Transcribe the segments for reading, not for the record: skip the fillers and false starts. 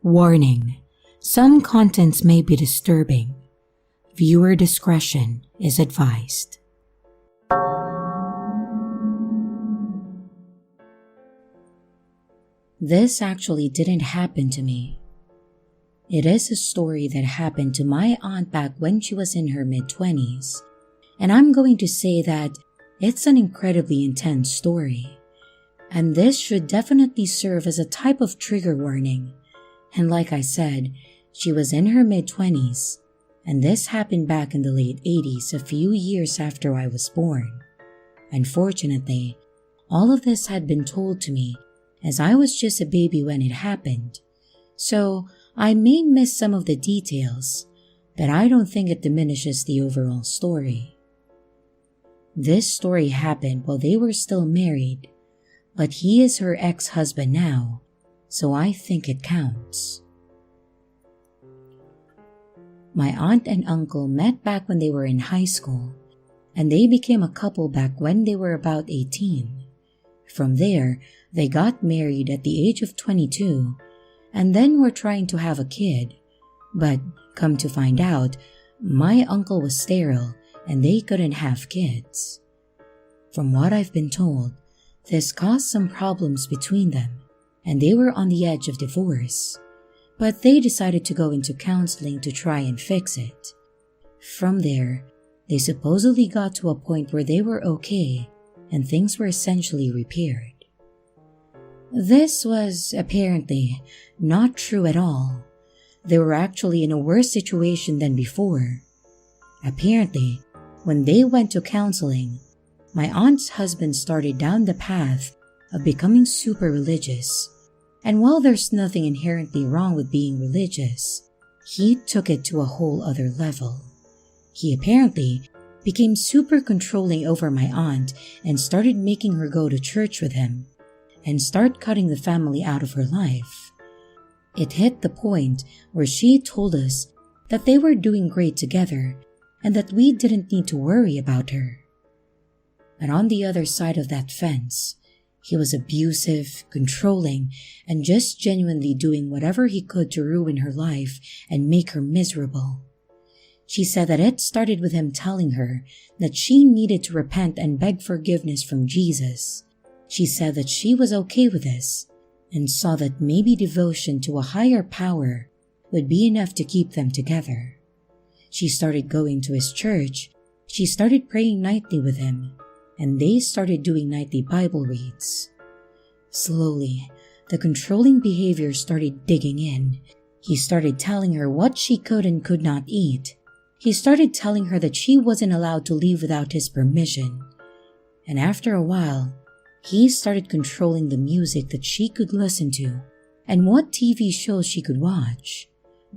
Warning: some contents may be disturbing. Viewer discretion is advised. This actually didn't happen to me. It is a story that happened to my aunt back when she was in her mid-20s, and I'm going to say that it's an incredibly intense story, and this should definitely serve as a type of trigger warning. And like I said, she was in her mid-20s, and this happened back in the late 80s, a few years after I was born. Unfortunately, all of this had been told to me as I was just a baby when it happened, so I may miss some of the details, but I don't think it diminishes the overall story. This story happened while they were still married, but he is her ex-husband now, so I think it counts. My aunt and uncle met back when they were in high school, and they became a couple back when they were about 18. From there, they got married at the age of 22, and then were trying to have a kid, but come to find out, my uncle was sterile and they couldn't have kids. From what I've been told, this caused some problems between them, and they were on the edge of divorce, but they decided to go into counseling to try and fix it. From there, they supposedly got to a point where they were okay and things were essentially repaired. This was apparently not true at all. They were actually in a worse situation than before. Apparently, when they went to counseling, my aunt's husband started down the path of becoming super religious. And while there's nothing inherently wrong with being religious, he took it to a whole other level. He apparently became super controlling over my aunt and started making her go to church with him and start cutting the family out of her life. It hit the point where she told us that they were doing great together and that we didn't need to worry about her. But on the other side of that fence, he was abusive, controlling, and just genuinely doing whatever he could to ruin her life and make her miserable. She said that it started with him telling her that she needed to repent and beg forgiveness from Jesus. She said that she was okay with this and saw that maybe devotion to a higher power would be enough to keep them together. She started going to his church, she started praying nightly with him, and they started doing nightly Bible reads. Slowly, the controlling behavior started digging in. He started telling her what she could and could not eat. He started telling her that she wasn't allowed to leave without his permission. And after a while, he started controlling the music that she could listen to and what TV shows she could watch.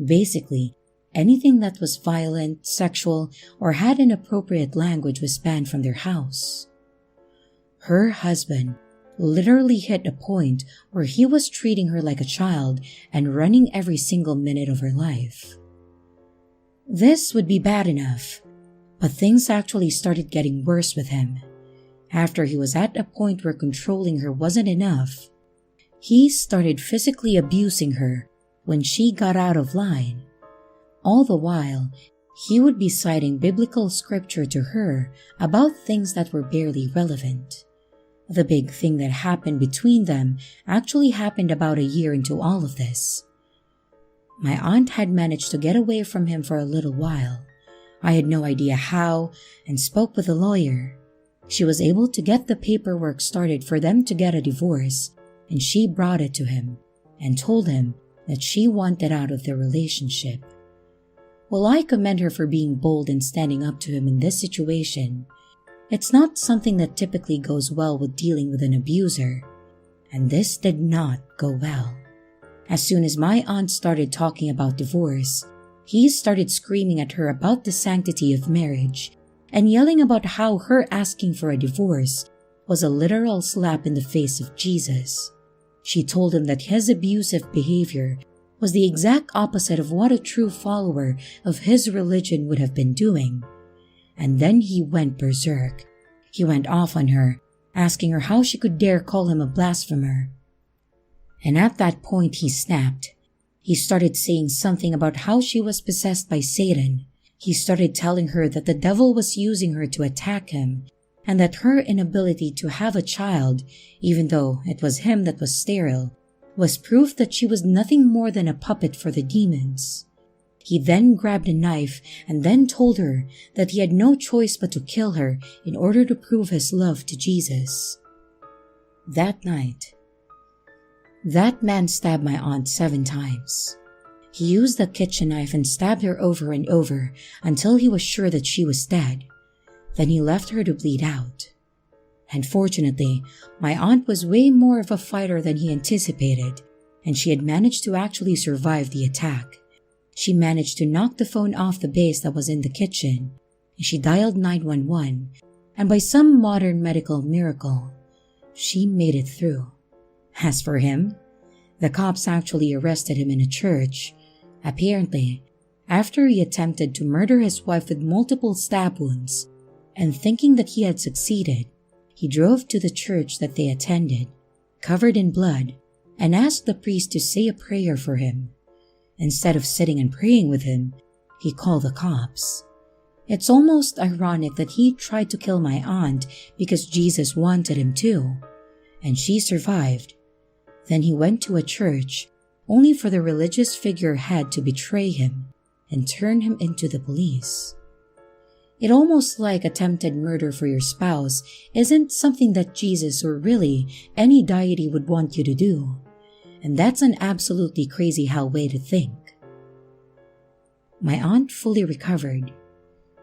Basically, anything that was violent, sexual, or had inappropriate language was banned from their house. Her husband literally hit a point where he was treating her like a child and running every single minute of her life. This would be bad enough, but things actually started getting worse with him. After he was at a point where controlling her wasn't enough, he started physically abusing her when she got out of line. All the while, he would be citing biblical scripture to her about things that were barely relevant. The big thing that happened between them actually happened about a year into all of this. My aunt had managed to get away from him for a little while. I had no idea how and spoke with a lawyer. She was able to get the paperwork started for them to get a divorce, and she brought it to him and told him that she wanted out of their relationship. While I commend her for being bold and standing up to him in this situation, it's not something that typically goes well with dealing with an abuser, and this did not go well. As soon as my aunt started talking about divorce, he started screaming at her about the sanctity of marriage and yelling about how her asking for a divorce was a literal slap in the face of Jesus. She told him that his abusive behavior was the exact opposite of what a true follower of his religion would have been doing. And then he went berserk. He went off on her, asking her how she could dare call him a blasphemer. And at that point he snapped. He started saying something about how she was possessed by Satan. He started telling her that the devil was using her to attack him, and that her inability to have a child, even though it was him that was sterile, was proof that she was nothing more than a puppet for the demons. He then grabbed a knife and then told her that he had no choice but to kill her in order to prove his love to Jesus. That night, that man stabbed my aunt 7 times. He used the kitchen knife and stabbed her over and over until he was sure that she was dead. Then he left her to bleed out. And fortunately, my aunt was way more of a fighter than he anticipated, and she had managed to actually survive the attack. She managed to knock the phone off the base that was in the kitchen, and she dialed 911, and by some modern medical miracle, she made it through. As for him, the cops actually arrested him in a church, apparently after he attempted to murder his wife with multiple stab wounds, and thinking that he had succeeded, he drove to the church that they attended, covered in blood, and asked the priest to say a prayer for him. Instead of sitting and praying with him, he called the cops. It's almost ironic that he tried to kill my aunt because Jesus wanted him to, and she survived. Then he went to a church, only for the religious figurehead to betray him and turn him into the police. It almost like attempted murder for your spouse isn't something that Jesus or really any deity would want you to do. And that's an absolutely crazy hell way to think. My aunt fully recovered.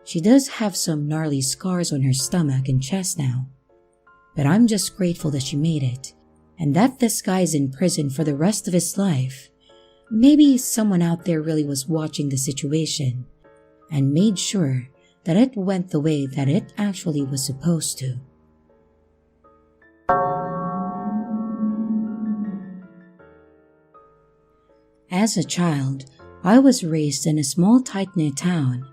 She does have some gnarly scars on her stomach and chest now. But I'm just grateful that she made it, and that this guy is in prison for the rest of his life. Maybe someone out there really was watching the situation and made sure that it went the way that it actually was supposed to. As a child, I was raised in a small tight-knit town.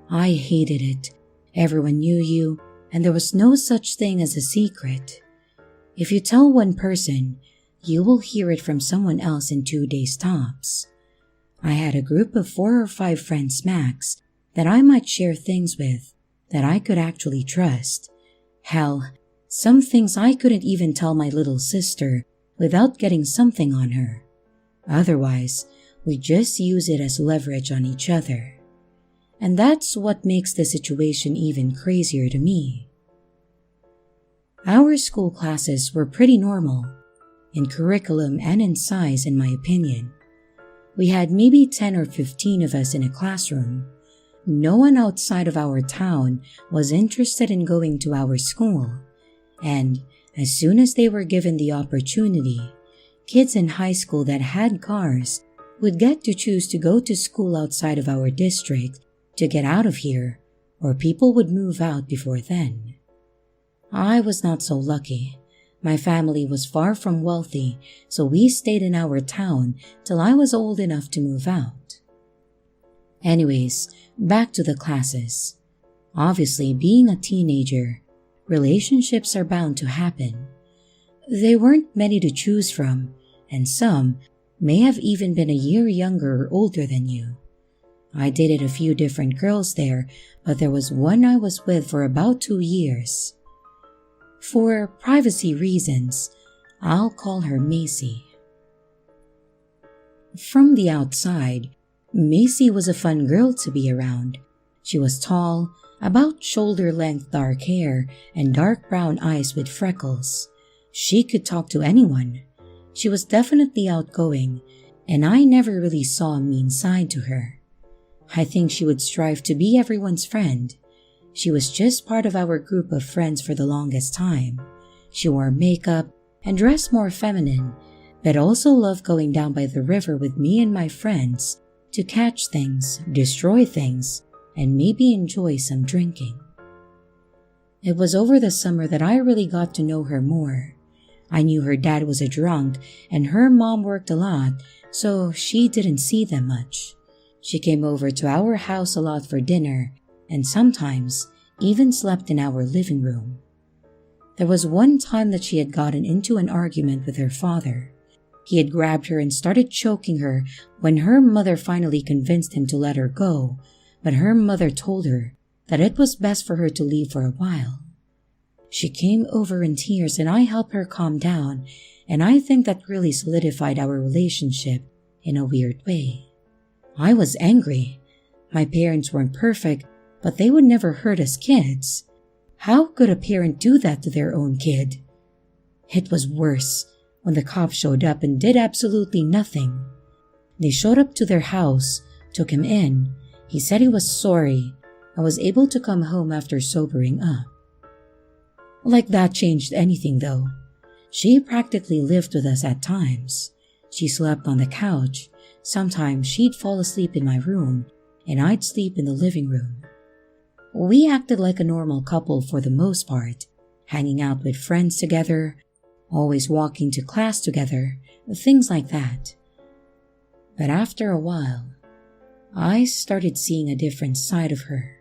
I hated it. Everyone knew you, and there was no such thing as a secret. If you tell one person, you will hear it from someone else in 2 days tops. I had a group of 4 or 5 friends max that I might share things with that I could actually trust. Hell, some things I couldn't even tell my little sister without getting something on her. Otherwise, we just use it as leverage on each other. And that's what makes the situation even crazier to me. Our school classes were pretty normal, in curriculum and in size in my opinion. We had maybe 10 or 15 of us in a classroom. No one outside of our town was interested in going to our school, and as soon as they were given the opportunity, kids in high school that had cars would get to choose to go to school outside of our district to get out of here, or people would move out before then. I was not so lucky. My family was far from wealthy, so we stayed in our town till I was old enough to move out. Anyways, back to the classes. Obviously, being a teenager, relationships are bound to happen. They weren't many to choose from, and some may have even been a year younger or older than you. I dated a few different girls there, but there was one I was with for about 2 years. For privacy reasons, I'll call her Macy. From the outside, Macy was a fun girl to be around. She was tall, about shoulder-length dark hair, and dark brown eyes with freckles. She could talk to anyone. She was definitely outgoing, and I never really saw a mean side to her. I think she would strive to be everyone's friend. She was just part of our group of friends for the longest time. She wore makeup and dressed more feminine, but also loved going down by the river with me and my friends to catch things, destroy things, and maybe enjoy some drinking. It was over the summer that I really got to know her more. I knew her dad was a drunk and her mom worked a lot, so she didn't see them much. She came over to our house a lot for dinner and sometimes even slept in our living room. There was one time that she had gotten into an argument with her father. He had grabbed her and started choking her when her mother finally convinced him to let her go, but her mother told her that it was best for her to leave for a while. She came over in tears and I helped her calm down, and I think that really solidified our relationship in a weird way. I was angry. My parents weren't perfect, but they would never hurt us kids. How could a parent do that to their own kid? It was worse when the cops showed up and did absolutely nothing. They showed up to their house, took him in. He said he was sorry and was able to come home after sobering up. Like that changed anything though. She practically lived with us at times. She slept on the couch. Sometimes she'd fall asleep in my room and I'd sleep in the living room. We acted like a normal couple for the most part, hanging out with friends together, always walking to class together, things like that. But after a while, I started seeing a different side of her.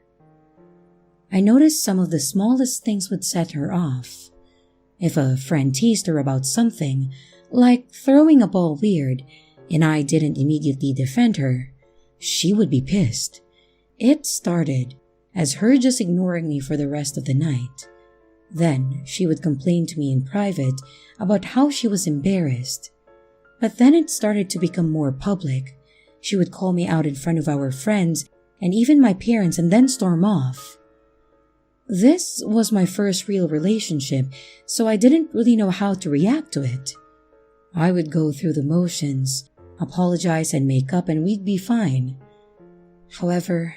I noticed some of the smallest things would set her off. If a friend teased her about something, like throwing a ball weird, and I didn't immediately defend her, she would be pissed. It started as her just ignoring me for the rest of the night. Then she would complain to me in private about how she was embarrassed. But then it started to become more public. She would call me out in front of our friends and even my parents and then storm off. This was my first real relationship, so I didn't really know how to react to it. I would go through the motions, apologize and make up, and we'd be fine. However,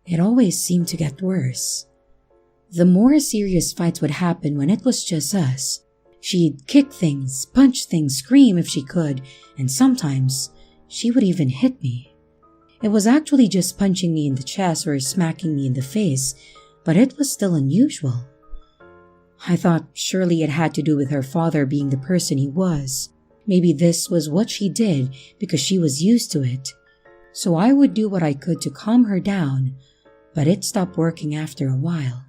it always seemed to get worse. The more serious fights would happen when it was just us. She'd kick things, punch things, scream if she could, and sometimes she would even hit me. It was actually just punching me in the chest or smacking me in the face, but it was still unusual. I thought surely it had to do with her father being the person he was. Maybe this was what she did because she was used to it. So I would do what I could to calm her down, but it stopped working after a while.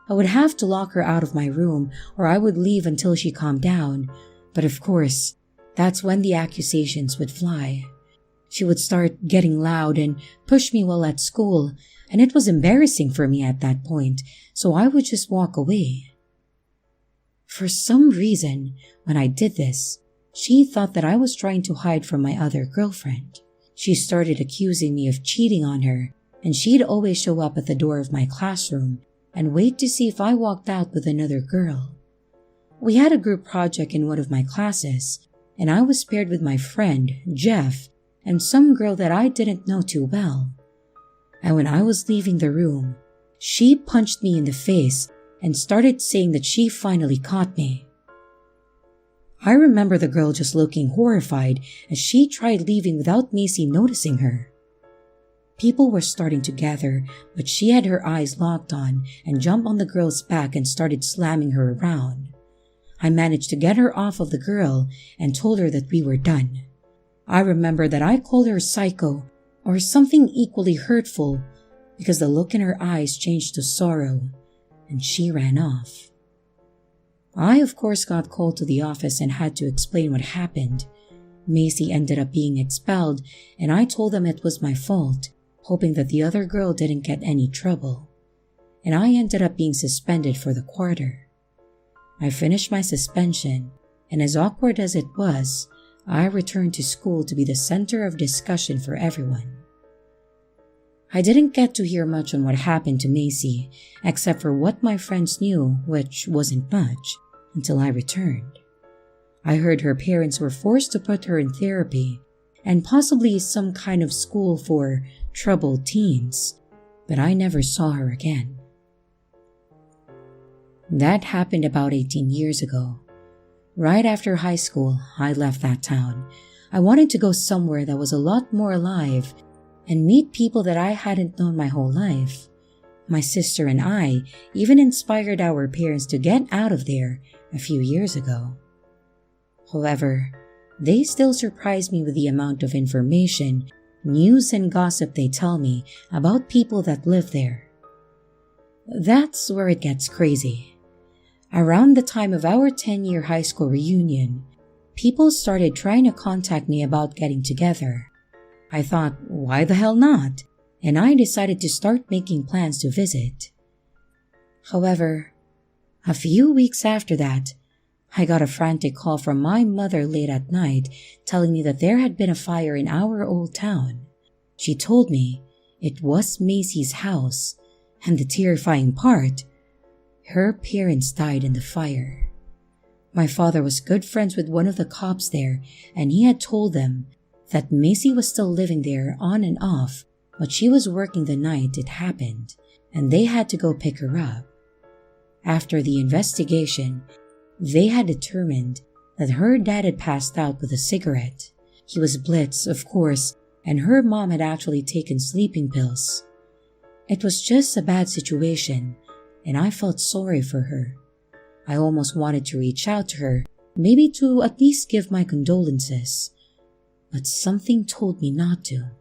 I would have to lock her out of my room or I would leave until she calmed down, but of course, that's when the accusations would fly. She would start getting loud and push me while at school, and it was embarrassing for me at that point, so I would just walk away. For some reason, when I did this, she thought that I was trying to hide from my other girlfriend. She started accusing me of cheating on her, and she'd always show up at the door of my classroom and wait to see if I walked out with another girl. We had a group project in one of my classes, and I was paired with my friend, Jeff, and some girl that I didn't know too well. And when I was leaving the room, she punched me in the face and started saying that she finally caught me. I remember the girl just looking horrified as she tried leaving without Macy noticing her. People were starting to gather, but she had her eyes locked on and jumped on the girl's back and started slamming her around. I managed to get her off of the girl and told her that we were done. I remember that I called her psycho or something equally hurtful because the look in her eyes changed to sorrow, and she ran off. I, of course, got called to the office and had to explain what happened. Macy ended up being expelled, and I told them it was my fault, hoping that the other girl didn't get any trouble. And I ended up being suspended for the quarter. I finished my suspension, and as awkward as it was, I returned to school to be the center of discussion for everyone. I didn't get to hear much on what happened to Macy, except for what my friends knew, which wasn't much, until I returned. I heard her parents were forced to put her in therapy, and possibly some kind of school for troubled teens, but I never saw her again. That happened about 18 years ago. Right after high school, I left that town. I wanted to go somewhere that was a lot more alive and meet people that I hadn't known my whole life. My sister and I even inspired our parents to get out of there a few years ago. However, they still surprise me with the amount of information, news, and gossip they tell me about people that live there. That's where it gets crazy. Around the time of our 10-year high school reunion, people started trying to contact me about getting together. I thought, why the hell not? And I decided to start making plans to visit. However, a few weeks after that, I got a frantic call from my mother late at night telling me that there had been a fire in our old town. She told me it was Macy's house, and the terrifying part, her parents died in the fire. My father was good friends with one of the cops there, and he had told them that Macy was still living there on and off, but she was working the night it happened, and they had to go pick her up. After the investigation, they had determined that her dad had passed out with a cigarette. He was blitzed, of course, and her mom had actually taken sleeping pills. It was just a bad situation, and I felt sorry for her. I almost wanted to reach out to her, maybe to at least give my condolences, but something told me not to.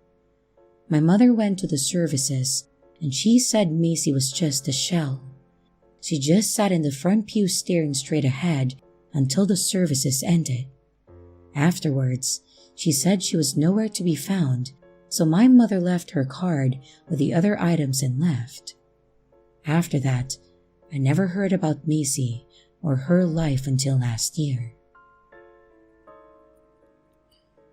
My mother went to the services, and she said Macy was just a shell. She just sat in the front pew staring straight ahead until the services ended. Afterwards, she said she was nowhere to be found, so my mother left her card with the other items and left. After that, I never heard about Macy or her life until last year.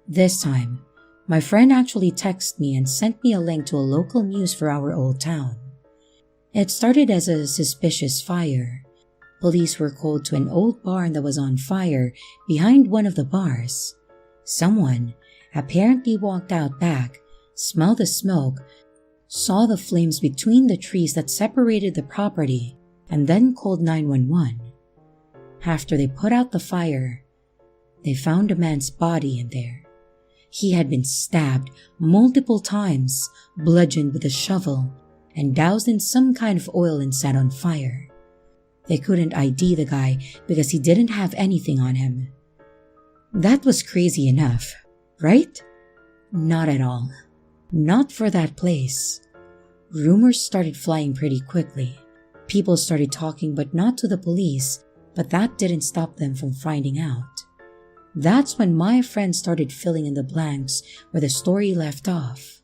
This time, my friend actually texted me and sent me a link to a local news for our old town. It started as a suspicious fire. Police were called to an old barn that was on fire behind one of the bars. Someone apparently walked out back, smelled the smoke, saw the flames between the trees that separated the property, and then called 911. After they put out the fire, they found a man's body in there. He had been stabbed multiple times, bludgeoned with a shovel, and doused in some kind of oil and set on fire. They couldn't ID the guy because he didn't have anything on him. That was crazy enough, right? Not at all. Not for that place. Rumors started flying pretty quickly. People started talking, but not to the police, but that didn't stop them from finding out. That's when my friend started filling in the blanks where the story left off.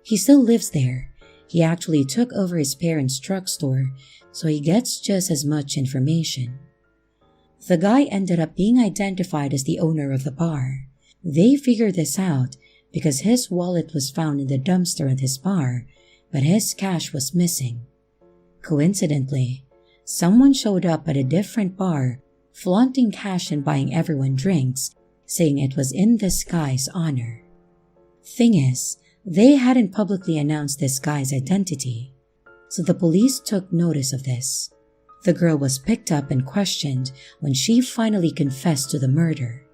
He still lives there. He actually took over his parents' drugstore, so he gets just as much information. The guy ended up being identified as the owner of the bar. They figured this out because his wallet was found in the dumpster at his bar, but his cash was missing. Coincidentally, someone showed up at a different bar, flaunting cash and buying everyone drinks, saying it was in this guy's honor. Thing is, they hadn't publicly announced this guy's identity, so the police took notice of this. The girl was picked up and questioned when she finally confessed to the murder.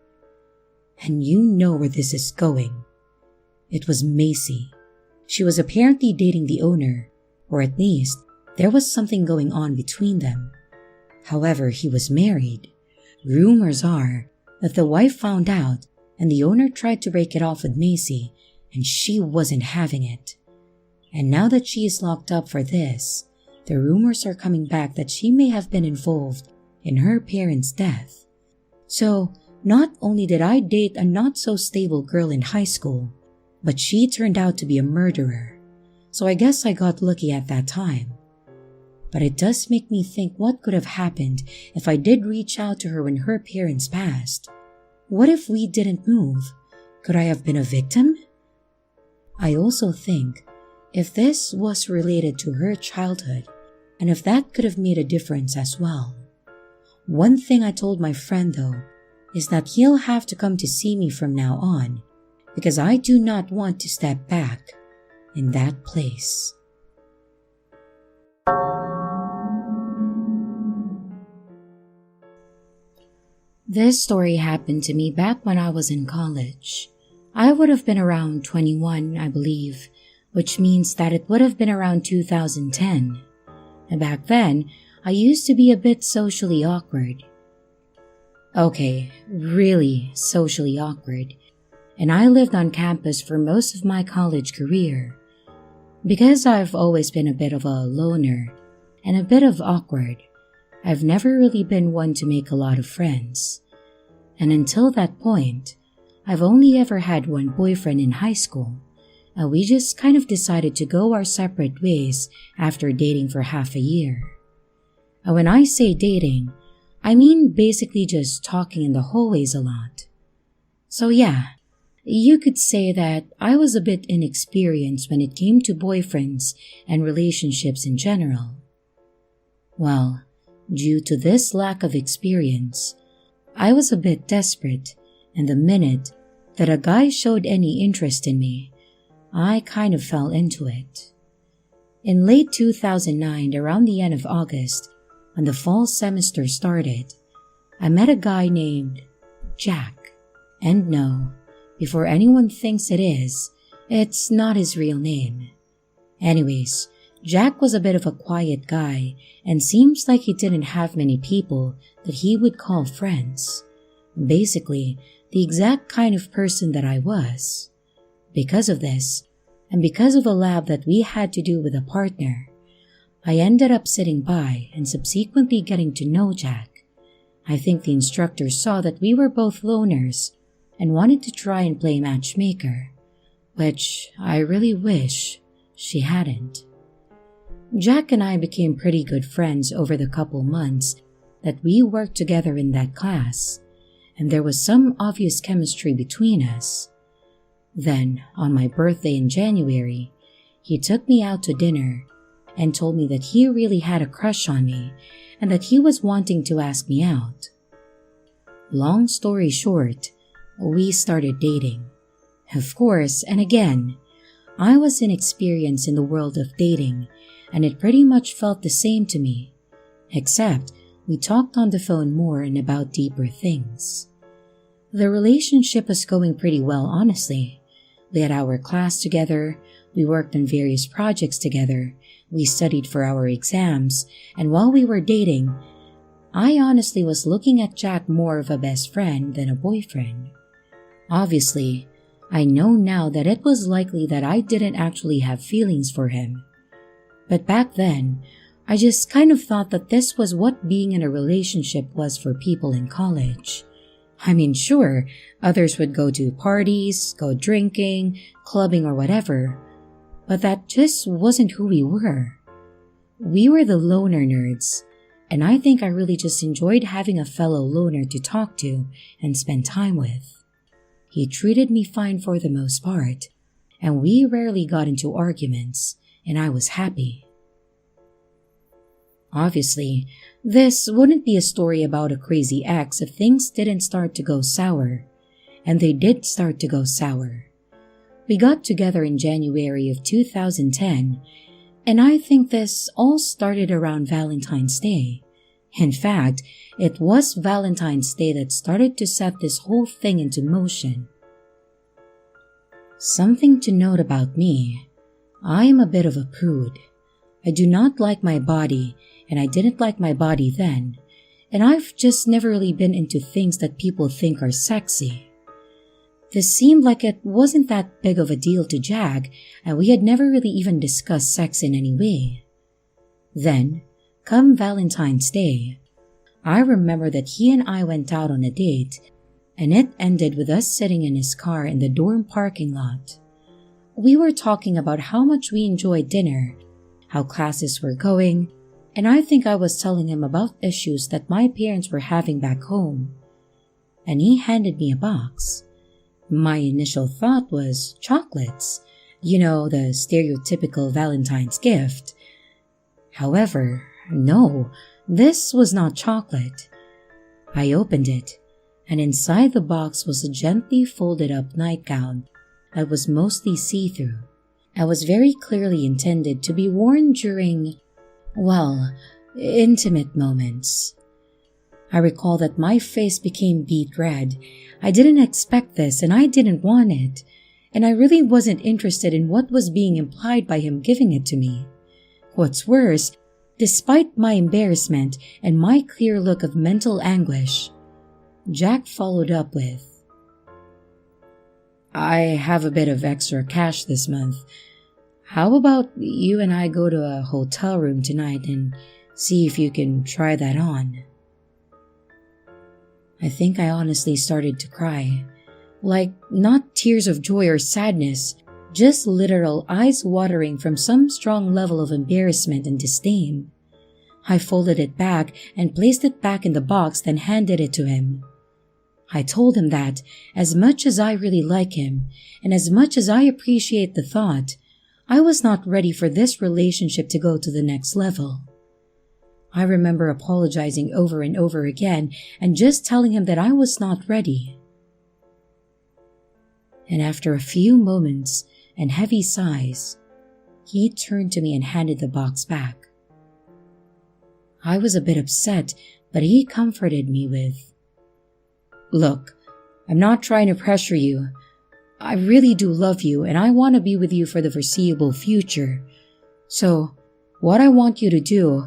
And you know where this is going. It was Macy. She was apparently dating the owner, or at least there was something going on between them. However, he was married. Rumors are that the wife found out and the owner tried to break it off with Macy, and she wasn't having it. And now that she is locked up for this, the rumors are coming back that she may have been involved in her parents' death. So, not only did I date a not-so-stable girl in high school, but she turned out to be a murderer. So I guess I got lucky at that time. But it does make me think what could have happened if I did reach out to her when her parents passed. What if we didn't move? Could I have been a victim? I also think if this was related to her childhood, and if that could have made a difference as well. One thing I told my friend though, is that he'll have to come to see me from now on, because I do not want to step back in that place. This story happened to me back when I was in college. I would have been around 21, I believe, which means that it would have been around 2010. And back then, I used to be a bit socially awkward. Okay, really socially awkward. And I lived on campus for most of my college career. Because I've always been a bit of a loner and a bit of awkward, I've never really been one to make a lot of friends. And until that point, I've only ever had one boyfriend in high school, and we just kind of decided to go our separate ways after dating for half a year. And when I say dating, I mean basically just talking in the hallways a lot. So yeah, you could say that I was a bit inexperienced when it came to boyfriends and relationships in general. Well, due to this lack of experience, I was a bit desperate, and the minute that a guy showed any interest in me, I kind of fell into it. In late 2009, around the end of August, when the fall semester started, I met a guy named Jack. And no, before anyone thinks it is, it's not his real name. Anyways, Jack was a bit of a quiet guy and seems like he didn't have many people that he would call friends. Basically, the exact kind of person that I was. Because of this, and because of a lab that we had to do with a partner, I ended up sitting by and subsequently getting to know Jack. I think the instructor saw that we were both loners and wanted to try and play matchmaker, which I really wish she hadn't. Jack and I became pretty good friends over the couple months that we worked together in that class, and there was some obvious chemistry between us. Then, on my birthday in January, he took me out to dinner and told me that he really had a crush on me and that he was wanting to ask me out. Long story short, we started dating. Of course, and again, I was inexperienced in the world of dating, and it pretty much felt the same to me, except we talked on the phone more and about deeper things. The relationship was going pretty well, honestly. We had our class together, we worked on various projects together, we studied for our exams, and while we were dating, I honestly was looking at Jack more of a best friend than a boyfriend. Obviously, I know now that it was likely that I didn't actually have feelings for him. But back then, I just kind of thought that this was what being in a relationship was for people in college. I mean, sure, others would go to parties, go drinking, clubbing or whatever, but that just wasn't who we were. We were the loner nerds, and I think I really just enjoyed having a fellow loner to talk to and spend time with. He treated me fine for the most part, and we rarely got into arguments, and I was happy. Obviously, this wouldn't be a story about a crazy ex if things didn't start to go sour, and they did start to go sour. We got together in January of 2010, and I think this all started around Valentine's Day. In fact, it was Valentine's Day that started to set this whole thing into motion. Something to note about me, I am a bit of a prude. I do not like my body, and I didn't like my body then, and I've just never really been into things that people think are sexy. This seemed like it wasn't that big of a deal to Jack, and we had never really even discussed sex in any way. Then, come Valentine's Day, I remember that he and I went out on a date, and it ended with us sitting in his car in the dorm parking lot. We were talking about how much we enjoyed dinner, how classes were going, and I think I was telling him about issues that my parents were having back home. And he handed me a box. My initial thought was chocolates, the stereotypical Valentine's gift. However, no, this was not chocolate. I opened it, and inside the box was a gently folded up nightgown that was mostly see-through. It was very clearly intended to be worn during, intimate moments. I recall that my face became beet red. I didn't expect this, and I didn't want it, and I really wasn't interested in what was being implied by him giving it to me. What's worse, despite my embarrassment and my clear look of mental anguish, Jack followed up with, "I have a bit of extra cash this month. How about you and I go to a hotel room tonight and see if you can try that on?" I think I honestly started to cry. Like, not tears of joy or sadness, just literal eyes watering from some strong level of embarrassment and disdain. I folded it back and placed it back in the box, then handed it to him. I told him that, as much as I really like him, and as much as I appreciate the thought, I was not ready for this relationship to go to the next level. I remember apologizing over and over again and just telling him that I was not ready. And after a few moments and heavy sighs, he turned to me and handed the box back. I was a bit upset, but he comforted me with, "Look, I'm not trying to pressure you. I really do love you and I want to be with you for the foreseeable future. So, what I want you to do,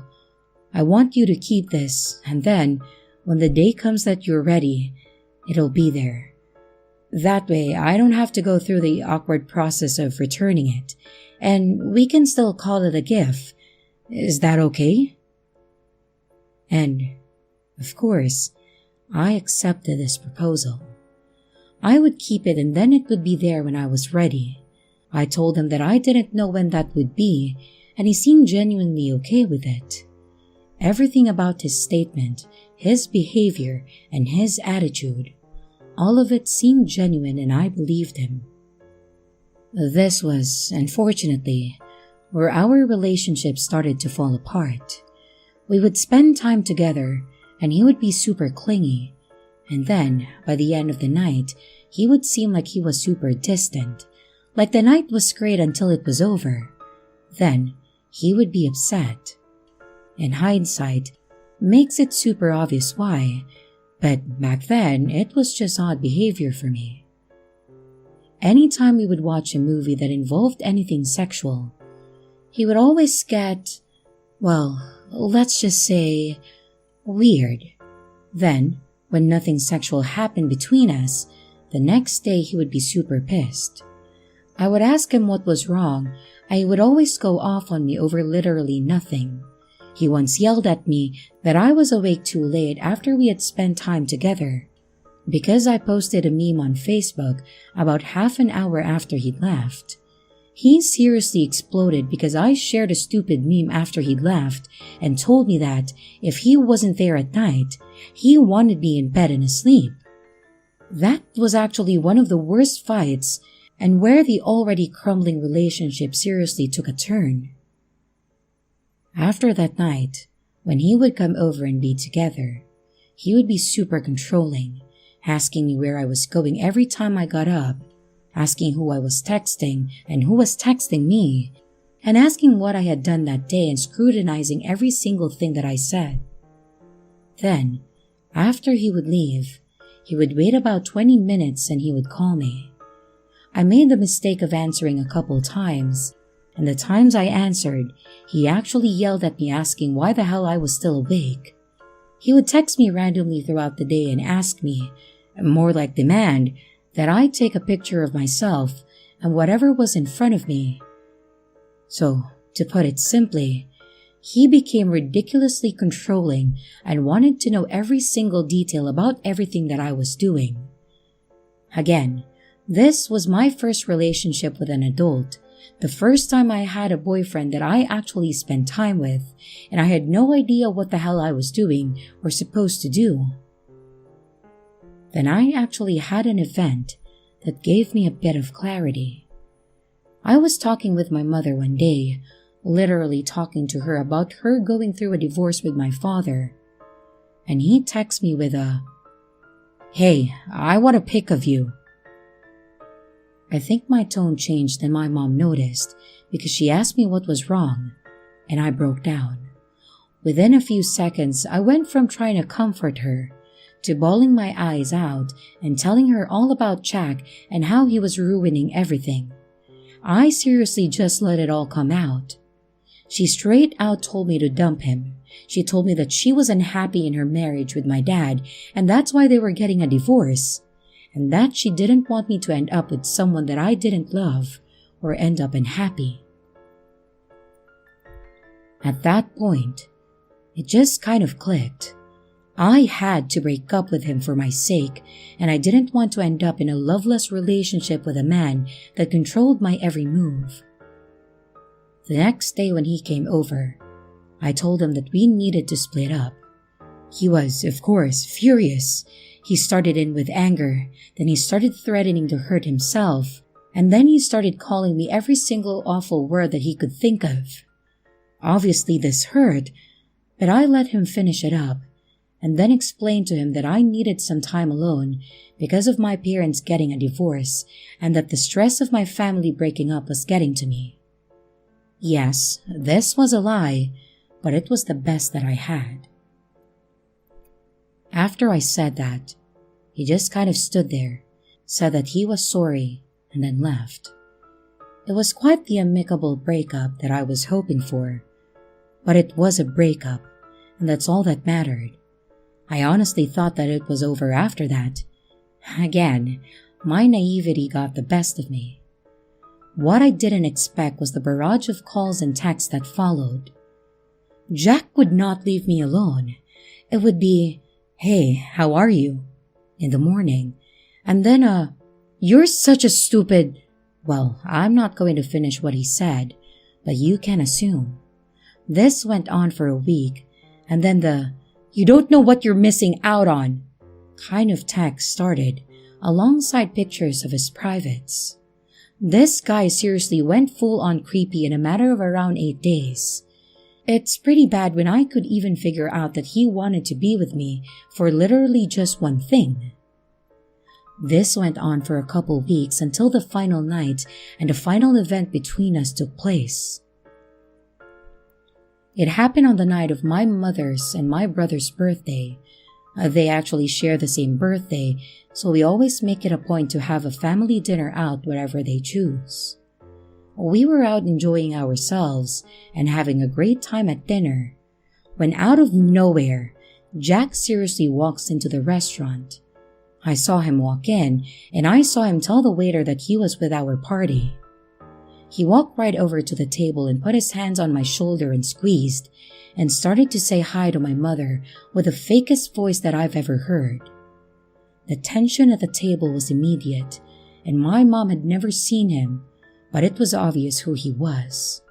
I want you to keep this, and then, when the day comes that you're ready, it'll be there. That way, I don't have to go through the awkward process of returning it, and we can still call it a gift. Is that okay?" And, of course, I accepted this proposal. I would keep it and then it would be there when I was ready. I told him that I didn't know when that would be, and he seemed genuinely okay with it. Everything about his statement, his behavior, and his attitude, all of it seemed genuine and I believed him. This was, unfortunately, where our relationship started to fall apart. We would spend time together and he would be super clingy, and then, by the end of the night, he would seem like he was super distant, like the night was great until it was over. Then, he would be upset. In hindsight, makes it super obvious why, but back then, it was just odd behavior for me. Anytime we would watch a movie that involved anything sexual, he would always get, well, let's just say, weird. Then, when nothing sexual happened between us, the next day he would be super pissed. I would ask him what was wrong, and he would always go off on me over literally nothing. He once yelled at me that I was awake too late after we had spent time together, because I posted a meme on Facebook about half an hour after he'd left. He seriously exploded because I shared a stupid meme after he'd left and told me that if he wasn't there at night, he wanted me in bed and asleep. That was actually one of the worst fights and where the already crumbling relationship seriously took a turn. After that night, when he would come over and be together, he would be super controlling, asking me where I was going every time I got up, asking who I was texting and who was texting me, and asking what I had done that day and scrutinizing every single thing that I said. Then, after he would leave, he would wait about 20 minutes and he would call me. I made the mistake of answering a couple times, and the times I answered, he actually yelled at me asking why the hell I was still awake. He would text me randomly throughout the day and ask me, more like demand, that I take a picture of myself and whatever was in front of me. So, to put it simply, he became ridiculously controlling and wanted to know every single detail about everything that I was doing. Again, this was my first relationship with an adult, the first time I had a boyfriend that I actually spent time with, and I had no idea what the hell I was doing or supposed to do. Then I actually had an event that gave me a bit of clarity. I was talking with my mother one day, literally talking to her about her going through a divorce with my father, and he texted me with a, "Hey, I want a pic of you." I think my tone changed and my mom noticed because she asked me what was wrong, and I broke down. Within a few seconds, I went from trying to comfort her to bawling my eyes out and telling her all about Jack and how he was ruining everything. I seriously just let it all come out. She straight out told me to dump him. She told me that she was unhappy in her marriage with my dad and that's why they were getting a divorce, and that she didn't want me to end up with someone that I didn't love or end up unhappy. At that point, it just kind of clicked. I had to break up with him for my sake, and I didn't want to end up in a loveless relationship with a man that controlled my every move. The next day when he came over, I told him that we needed to split up. He was, of course, furious. He started in with anger, then he started threatening to hurt himself, and then he started calling me every single awful word that he could think of. Obviously this hurt, but I let him finish it up, and then explained to him that I needed some time alone because of my parents getting a divorce and that the stress of my family breaking up was getting to me. Yes, this was a lie, but it was the best that I had. After I said that, he just kind of stood there, said that he was sorry, and then left. It was quite the amicable breakup that I was hoping for, but it was a breakup, and that's all that mattered. I honestly thought that it was over after that. Again, my naivety got the best of me. What I didn't expect was the barrage of calls and texts that followed. Jack would not leave me alone. It would be, "Hey, how are you?" in the morning, and then "You're such a stupid..." Well, I'm not going to finish what he said, but you can assume. This went on for a week, and then the "You don't know what you're missing out on" kind of text started, alongside pictures of his privates. This guy seriously went full-on creepy in a matter of around 8 days. It's pretty bad when I could even figure out that he wanted to be with me for literally just one thing. This went on for a couple weeks until the final night and the final event between us took place. It happened on the night of my mother's and my brother's birthday. They actually share the same birthday, so we always make it a point to have a family dinner out wherever they choose. We were out enjoying ourselves and having a great time at dinner, when out of nowhere, Jack seriously walks into the restaurant. I saw him walk in, and I saw him tell the waiter that he was with our party. He walked right over to the table and put his hands on my shoulder and squeezed, and started to say hi to my mother with the fakest voice that I've ever heard. The tension at the table was immediate, and my mom had never seen him, but it was obvious who he was.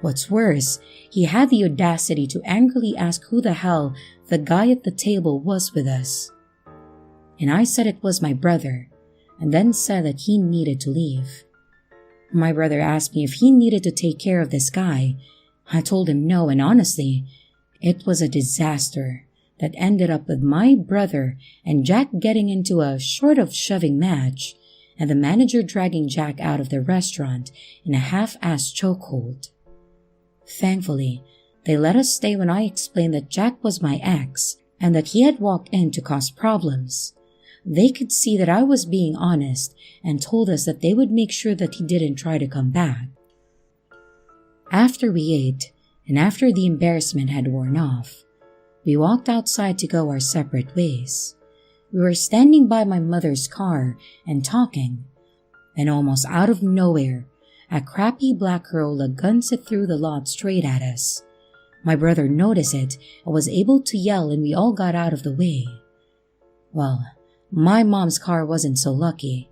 What's worse, he had the audacity to angrily ask who the hell the guy at the table was with us. And I said it was my brother, and then said that he needed to leave. My brother asked me if he needed to take care of this guy. I told him no, and honestly, it was a disaster that ended up with my brother and Jack getting into a sort of shoving match, and the manager dragging Jack out of the restaurant in a half-assed chokehold. Thankfully, they let us stay when I explained that Jack was my ex and that he had walked in to cause problems. They could see that I was being honest and told us that they would make sure that he didn't try to come back. After we ate, and after the embarrassment had worn off, we walked outside to go our separate ways. We were standing by my mother's car and talking, and almost out of nowhere, a crappy black Corolla guns it through the lot straight at us. My brother noticed it and was able to yell, and we all got out of the way. Well, my mom's car wasn't so lucky,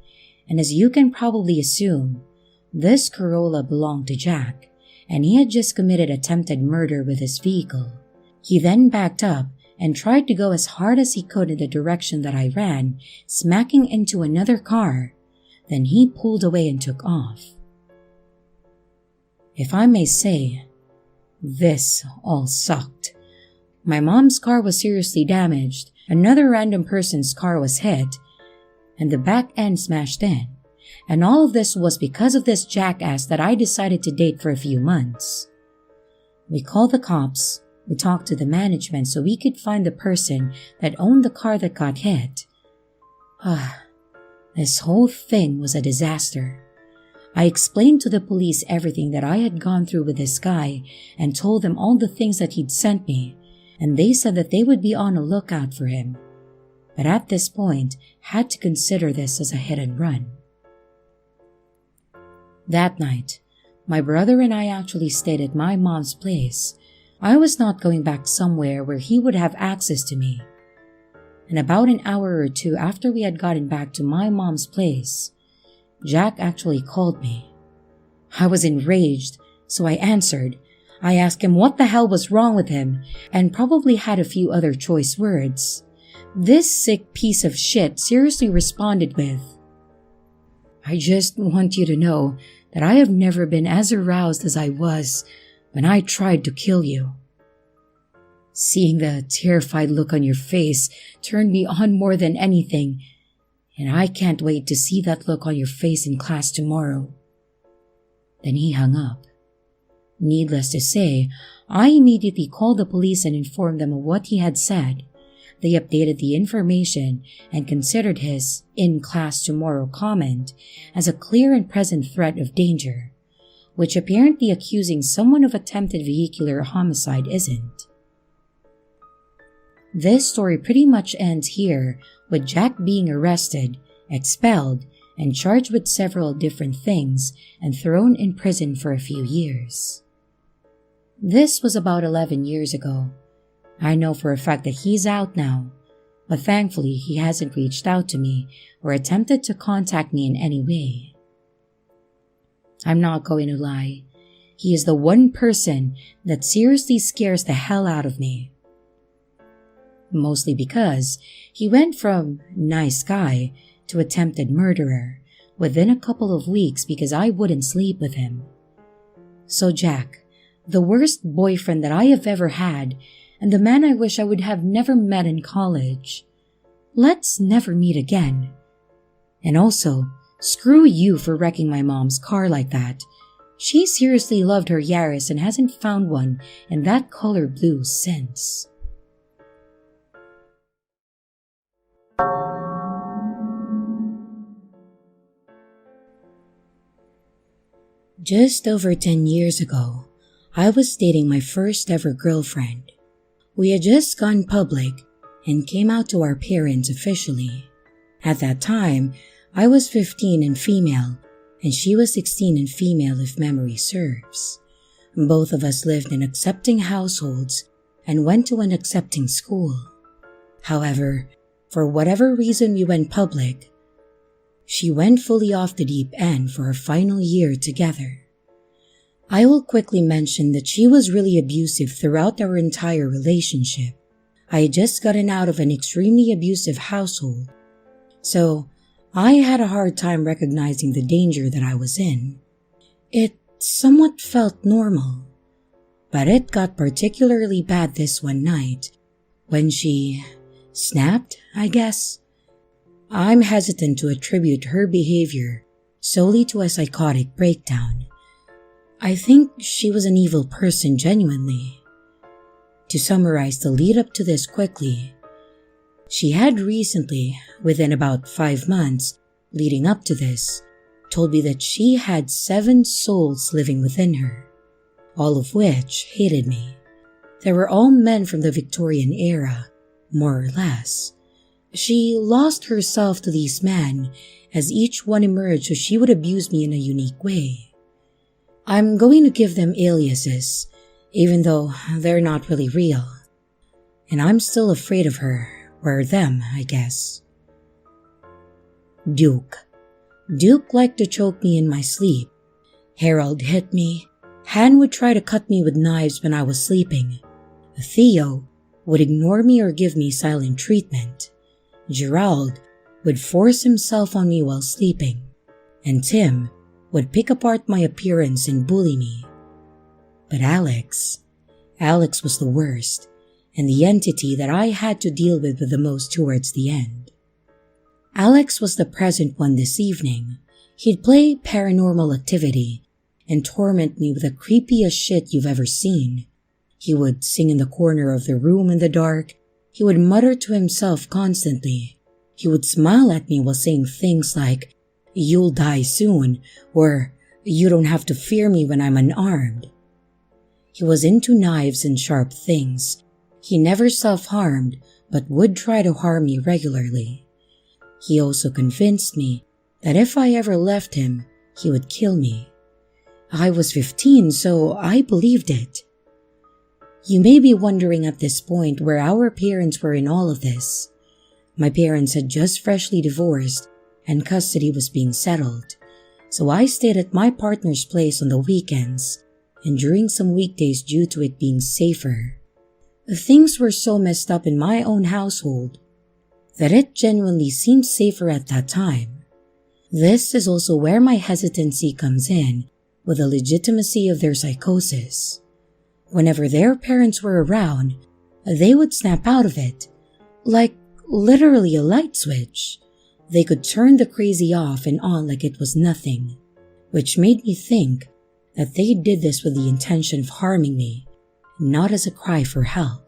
and as you can probably assume, this Corolla belonged to Jack, and he had just committed attempted murder with his vehicle. He then backed up and tried to go as hard as he could in the direction that I ran, smacking into another car. Then he pulled away and took off. If I may say, this all sucked. My mom's car was seriously damaged, another random person's car was hit, and the back end smashed in. And all of this was because of this jackass that I decided to date for a few months. We called the cops, we talked to the management so we could find the person that owned the car that got hit. This whole thing was a disaster. I explained to the police everything that I had gone through with this guy and told them all the things that he'd sent me, and they said that they would be on a lookout for him, but at this point had to consider this as a hit and run. That night, my brother and I actually stayed at my mom's place. I was not going back somewhere where he would have access to me. and about an hour or two after we had gotten back to my mom's place, Jack actually called me. I was enraged, so I answered. I asked him what the hell was wrong with him, and probably had a few other choice words. This sick piece of shit seriously responded with, "I just want you to know that I have never been as aroused as I was when I tried to kill you." Seeing the terrified look on your face turned me on more than anything, and I can't wait to see that look on your face in class tomorrow. Then he hung up. Needless to say, I immediately called the police and informed them of what he had said. They updated the information and considered his "in class tomorrow" comment as a clear and present threat of danger, which apparently accusing someone of attempted vehicular homicide isn't. This story pretty much ends here, with Jack being arrested, expelled, and charged with several different things and thrown in prison for a few years. This was about 11 years ago. I know for a fact that he's out now, but thankfully he hasn't reached out to me or attempted to contact me in any way. I'm not going to lie, he is the one person that seriously scares the hell out of me. Mostly because he went from nice guy to attempted murderer within a couple of weeks because I wouldn't sleep with him. So Jack, the worst boyfriend that I have ever had, and the man I wish I would have never met in college, let's never meet again. And also, screw you for wrecking my mom's car like that. She seriously loved her Yaris and hasn't found one in that color blue since. Just over 10 years ago, I was dating my first ever girlfriend. We had just gone public and came out to our parents officially. At that time, I was 15 and female, and she was 16 and female if memory serves. Both of us lived in accepting households and went to an accepting school. However, for whatever reason we went public, she went fully off the deep end for her final year together. I will quickly mention that she was really abusive throughout our entire relationship. I had just gotten out of an extremely abusive household, so I had a hard time recognizing the danger that I was in. It somewhat felt normal, but it got particularly bad this one night when she snapped, I guess. I'm hesitant to attribute her behavior solely to a psychotic breakdown. I think she was an evil person genuinely. To summarize the lead up to this quickly, she had recently, within about 5 months leading up to this, told me that she had 7 souls living within her, all of which hated me. They were all men from the Victorian era, more or less. She lost herself to these men as each one emerged, so she would abuse me in a unique way. I'm going to give them aliases, even though they're not really real. And I'm still afraid of her, or them, I guess. Duke. Duke liked to choke me in my sleep. Harold hit me. Han would try to cut me with knives when I was sleeping. Theo would ignore me or give me silent treatment. Gerald would force himself on me while sleeping, and Tim would pick apart my appearance and bully me. But Alex was the worst, and the entity that I had to deal with the most towards the end. Alex was the present one this evening. He'd play paranormal activity and torment me with the creepiest shit you've ever seen. He would sing in the corner of the room in the dark. He would mutter to himself constantly. He would smile at me while saying things like, "You'll die soon," or "You don't have to fear me when I'm unarmed." He was into knives and sharp things. He never self-harmed, but would try to harm me regularly. He also convinced me that if I ever left him, he would kill me. I was 15, so I believed it. You may be wondering at this point where our parents were in all of this. My parents had just freshly divorced and custody was being settled, so I stayed at my partner's place on the weekends and during some weekdays due to it being safer. Things were so messed up in my own household that it genuinely seemed safer at that time. This is also where my hesitancy comes in with the legitimacy of their psychosis. Whenever their parents were around, they would snap out of it, like literally a light switch. They could turn the crazy off and on like it was nothing, which made me think that they did this with the intention of harming me, not as a cry for help.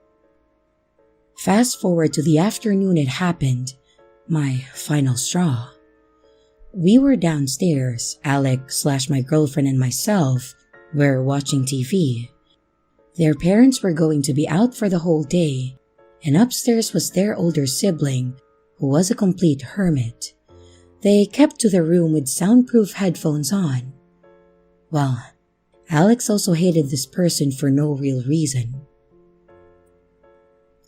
Fast forward to the afternoon it happened, my final straw. We were downstairs, Alex/my girlfriend and myself were watching TV. Their parents were going to be out for the whole day, and upstairs was their older sibling, who was a complete hermit. They kept to their room with soundproof headphones on. Well, Alex also hated this person for no real reason.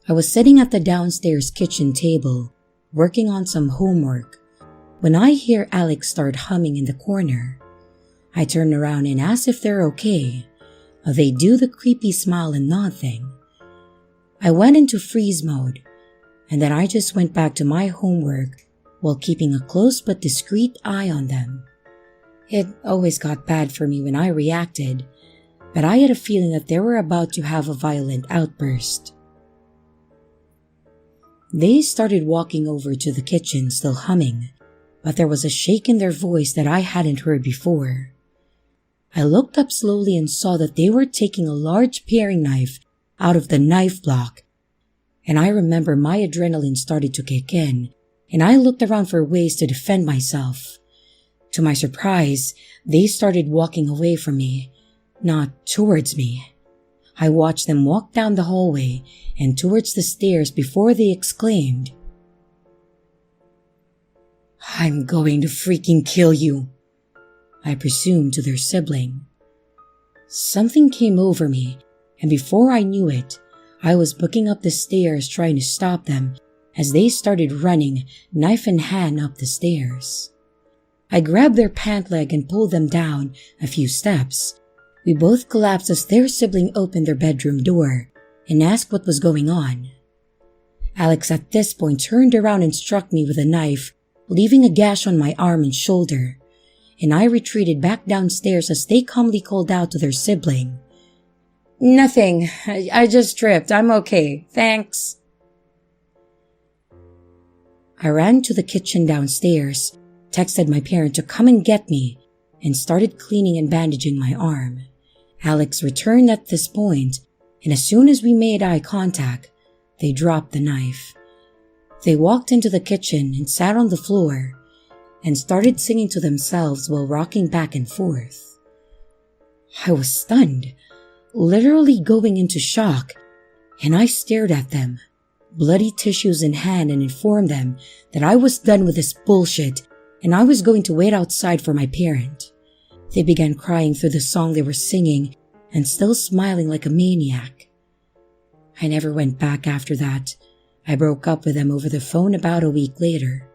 I was sitting at the downstairs kitchen table, working on some homework, when I hear Alex start humming in the corner. I turn around and ask if they're okay. They do the creepy smile and nod thing. I went into freeze mode, and then I just went back to my homework while keeping a close but discreet eye on them. It always got bad for me when I reacted, but I had a feeling that they were about to have a violent outburst. They started walking over to the kitchen still humming, but there was a shake in their voice that I hadn't heard before. I looked up slowly and saw that they were taking a large paring knife out of the knife block, and I remember my adrenaline started to kick in, and I looked around for ways to defend myself. To my surprise, they started walking away from me, not towards me. I watched them walk down the hallway and towards the stairs before they exclaimed, "I'm going to freaking kill you," I presumed to their sibling. Something came over me, and before I knew it, I was booking up the stairs trying to stop them as they started running, knife in hand, up the stairs. I grabbed their pant leg and pulled them down a few steps. We both collapsed as their sibling opened their bedroom door and asked what was going on. Alex at this point turned around and struck me with a knife, leaving a gash on my arm and shoulder, and I retreated back downstairs as they calmly called out to their sibling, "Nothing. I just tripped. I'm okay. Thanks." I ran to the kitchen downstairs, texted my parent to come and get me, and started cleaning and bandaging my arm. Alex returned at this point, and as soon as we made eye contact, they dropped the knife. They walked into the kitchen and sat on the floor and started singing to themselves while rocking back and forth. I was stunned, literally going into shock, and I stared at them, bloody tissues in hand, and informed them that I was done with this bullshit and I was going to wait outside for my parent. They began crying through the song they were singing and still smiling like a maniac. I never went back after that. I broke up with them over the phone about a week later.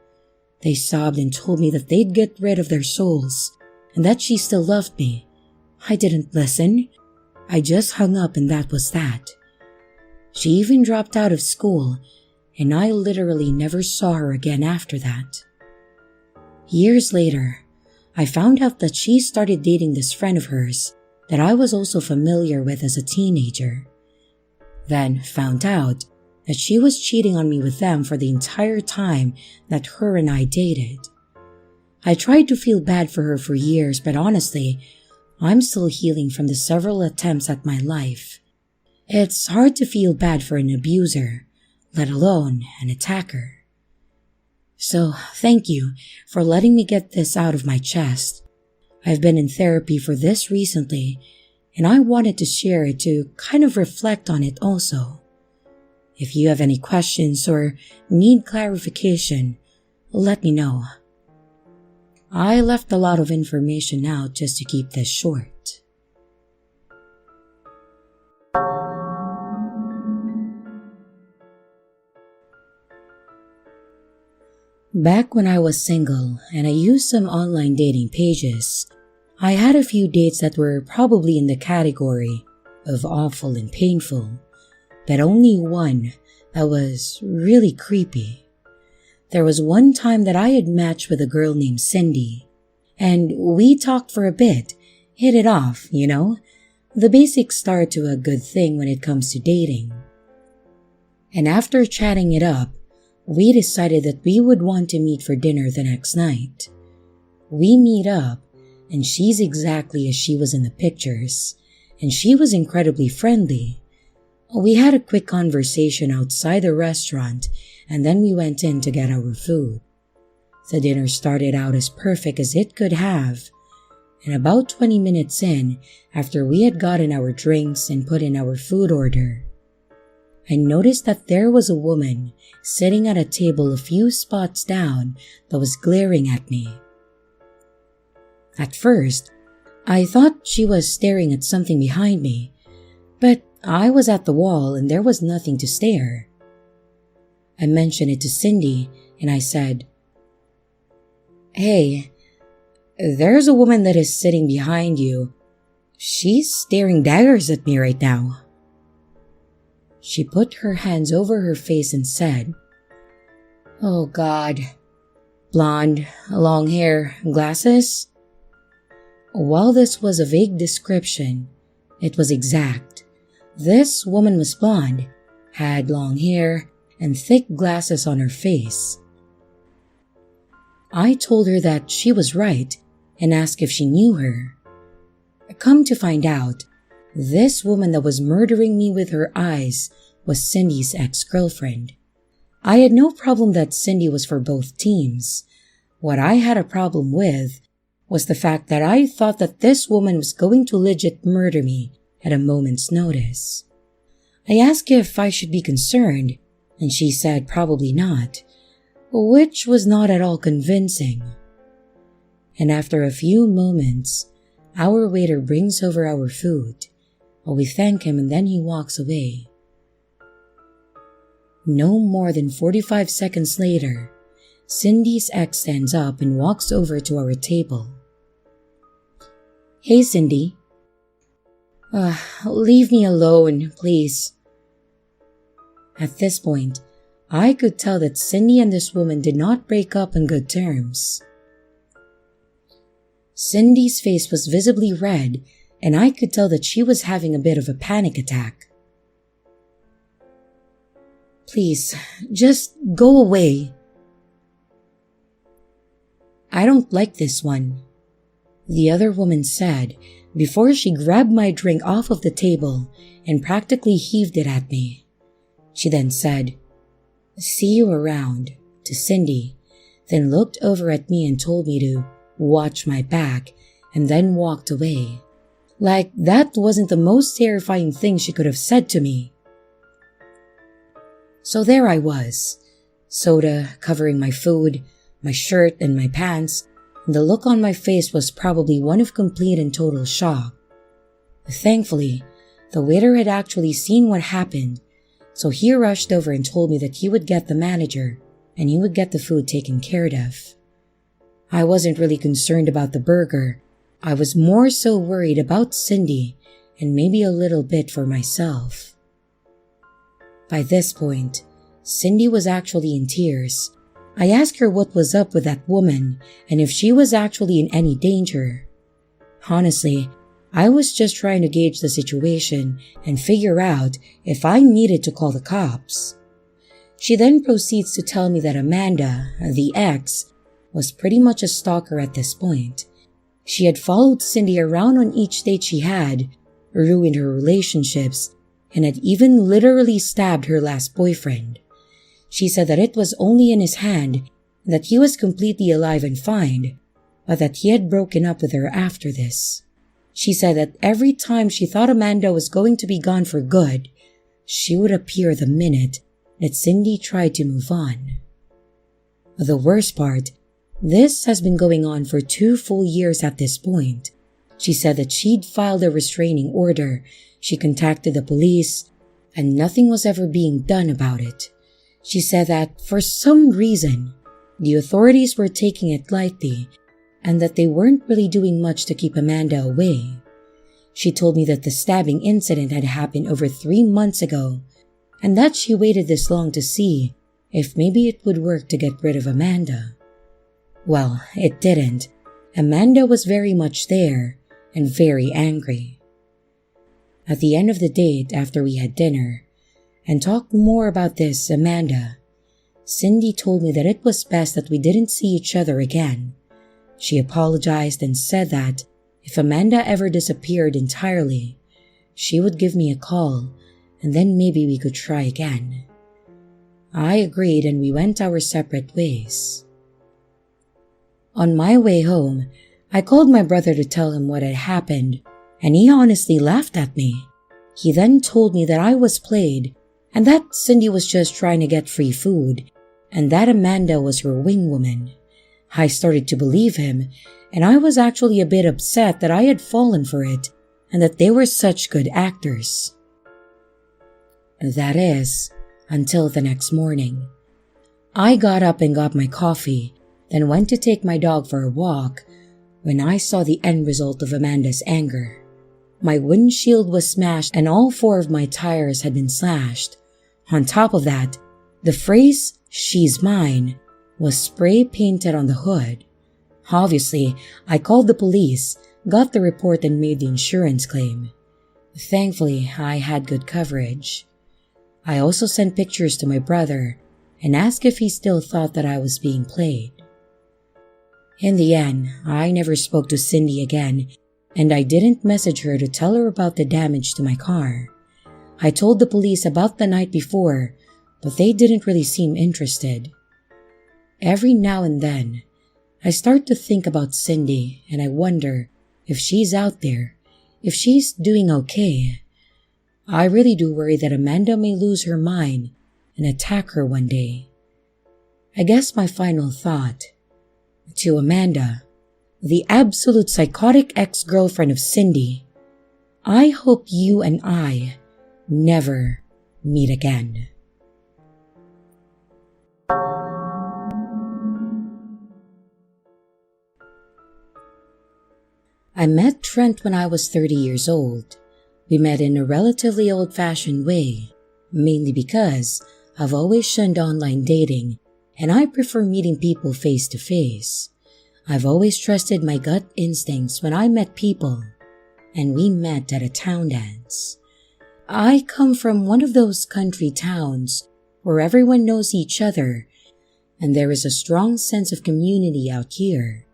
They sobbed and told me that they'd get rid of their souls and that she still loved me. I didn't listen. I just hung up and that was that. She even dropped out of school, and I literally never saw her again after that. Years later, I found out that she started dating this friend of hers that I was also familiar with as a teenager. Then found out that she was cheating on me with them for the entire time that her and I dated. I tried to feel bad for her for years, but honestly, I'm still healing from the several attempts at my life. It's hard to feel bad for an abuser, let alone an attacker. So, thank you for letting me get this out of my chest. I've been in therapy for this recently, and I wanted to share it to kind of reflect on it also. If you have any questions or need clarification, let me know. I left a lot of information out just to keep this short. Back when I was single and I used some online dating pages, I had a few dates that were probably in the category of awful and painful, but only one that was really creepy. There was one time that I had matched with a girl named Cindy, and we talked for a bit, hit it off, the basic start to a good thing when it comes to dating. And after chatting it up, we decided that we would want to meet for dinner the next night. We meet up, and she's exactly as she was in the pictures, and she was incredibly friendly. We had a quick conversation outside the restaurant, and then we went in to get our food. The dinner started out as perfect as it could have, and about 20 minutes in, after we had gotten our drinks and put in our food order, I noticed that there was a woman sitting at a table a few spots down that was glaring at me. At first, I thought she was staring at something behind me, but I was at the wall and there was nothing to stare. I mentioned it to Cindy and I said, "Hey, there's a woman that is sitting behind you. She's staring daggers at me right now." She put her hands over her face and said, "Oh God, blonde, long hair, glasses?" While this was a vague description, it was exact. This woman was blonde, had long hair, and thick glasses on her face. I told her that she was right and asked if she knew her. Come to find out, this woman that was murdering me with her eyes was Cindy's ex-girlfriend. I had no problem that Cindy was for both teams. What I had a problem with was the fact that I thought that this woman was going to legit murder me at a moment's notice. I asked if I should be concerned, and she said probably not, which was not at all convincing. And after a few moments, our waiter brings over our food. We thank him and then he walks away. No more than 45 seconds later, Cindy's ex stands up and walks over to our table. "Hey, Cindy." Leave me alone, please." At this point, I could tell that Cindy and this woman did not break up on good terms. Cindy's face was visibly red, and I could tell that she was having a bit of a panic attack. "Please, just go away." "I don't like this one," the other woman said before she grabbed my drink off of the table and practically heaved it at me. She then said, "See you around," to Cindy, then looked over at me and told me to watch my back and then walked away. Like that wasn't the most terrifying thing she could have said to me. So there I was, soda covering my food, my shirt and my pants, and the look on my face was probably one of complete and total shock. Thankfully, the waiter had actually seen what happened, so he rushed over and told me that he would get the manager and he would get the food taken care of. I wasn't really concerned about the burger. I was more so worried about Cindy and maybe a little bit for myself. By this point, Cindy was actually in tears. I asked her what was up with that woman and if she was actually in any danger. Honestly, I was just trying to gauge the situation and figure out if I needed to call the cops. She then proceeds to tell me that Amanda, the ex, was pretty much a stalker at this point. She had followed Cindy around on each date she had, ruined her relationships, and had even literally stabbed her last boyfriend. She said that it was only in his hand, that he was completely alive and fine, but that he had broken up with her after this. She said that every time she thought Amanda was going to be gone for good, she would appear the minute that Cindy tried to move on. The worst part, this has been going on for 2 full years at this point. She said that she'd filed a restraining order, she contacted the police, and nothing was ever being done about it. She said that for some reason, the authorities were taking it lightly and that they weren't really doing much to keep Amanda away. She told me that the stabbing incident had happened over 3 months ago and that she waited this long to see if maybe it would work to get rid of Amanda. Well, it didn't. Amanda was very much there and very angry. At the end of the date, after we had dinner and talked more about this Amanda, Cindy told me that it was best that we didn't see each other again. She apologized and said that if Amanda ever disappeared entirely, she would give me a call and then maybe we could try again. I agreed and we went our separate ways. On my way home, I called my brother to tell him what had happened, and he honestly laughed at me. He then told me that I was played and that Cindy was just trying to get free food and that Amanda was her wing woman. I started to believe him, and I was actually a bit upset that I had fallen for it and that they were such good actors. That is, until the next morning. I got up and got my coffee, then went to take my dog for a walk when I saw the end result of Amanda's anger. My windshield was smashed and all 4 of my tires had been slashed. On top of that, the phrase, "She's mine," was spray painted on the hood. Obviously, I called the police, got the report and made the insurance claim. Thankfully, I had good coverage. I also sent pictures to my brother and asked if he still thought that I was being played. In the end, I never spoke to Cindy again, and I didn't message her to tell her about the damage to my car. I told the police about the night before, but they didn't really seem interested. Every now and then, I start to think about Cindy and I wonder if she's out there, if she's doing okay. I really do worry that Amanda may lose her mind and attack her one day. I guess my final thought: to Amanda, the absolute psychotic ex-girlfriend of Cindy, I hope you and I never meet again. I met Trent when I was 30 years old. We met in a relatively old-fashioned way, mainly because I've always shunned online dating and I prefer meeting people face to face. I've always trusted my gut instincts when I met people, and we met at a town dance. I come from one of those country towns where everyone knows each other and there is a strong sense of community out here.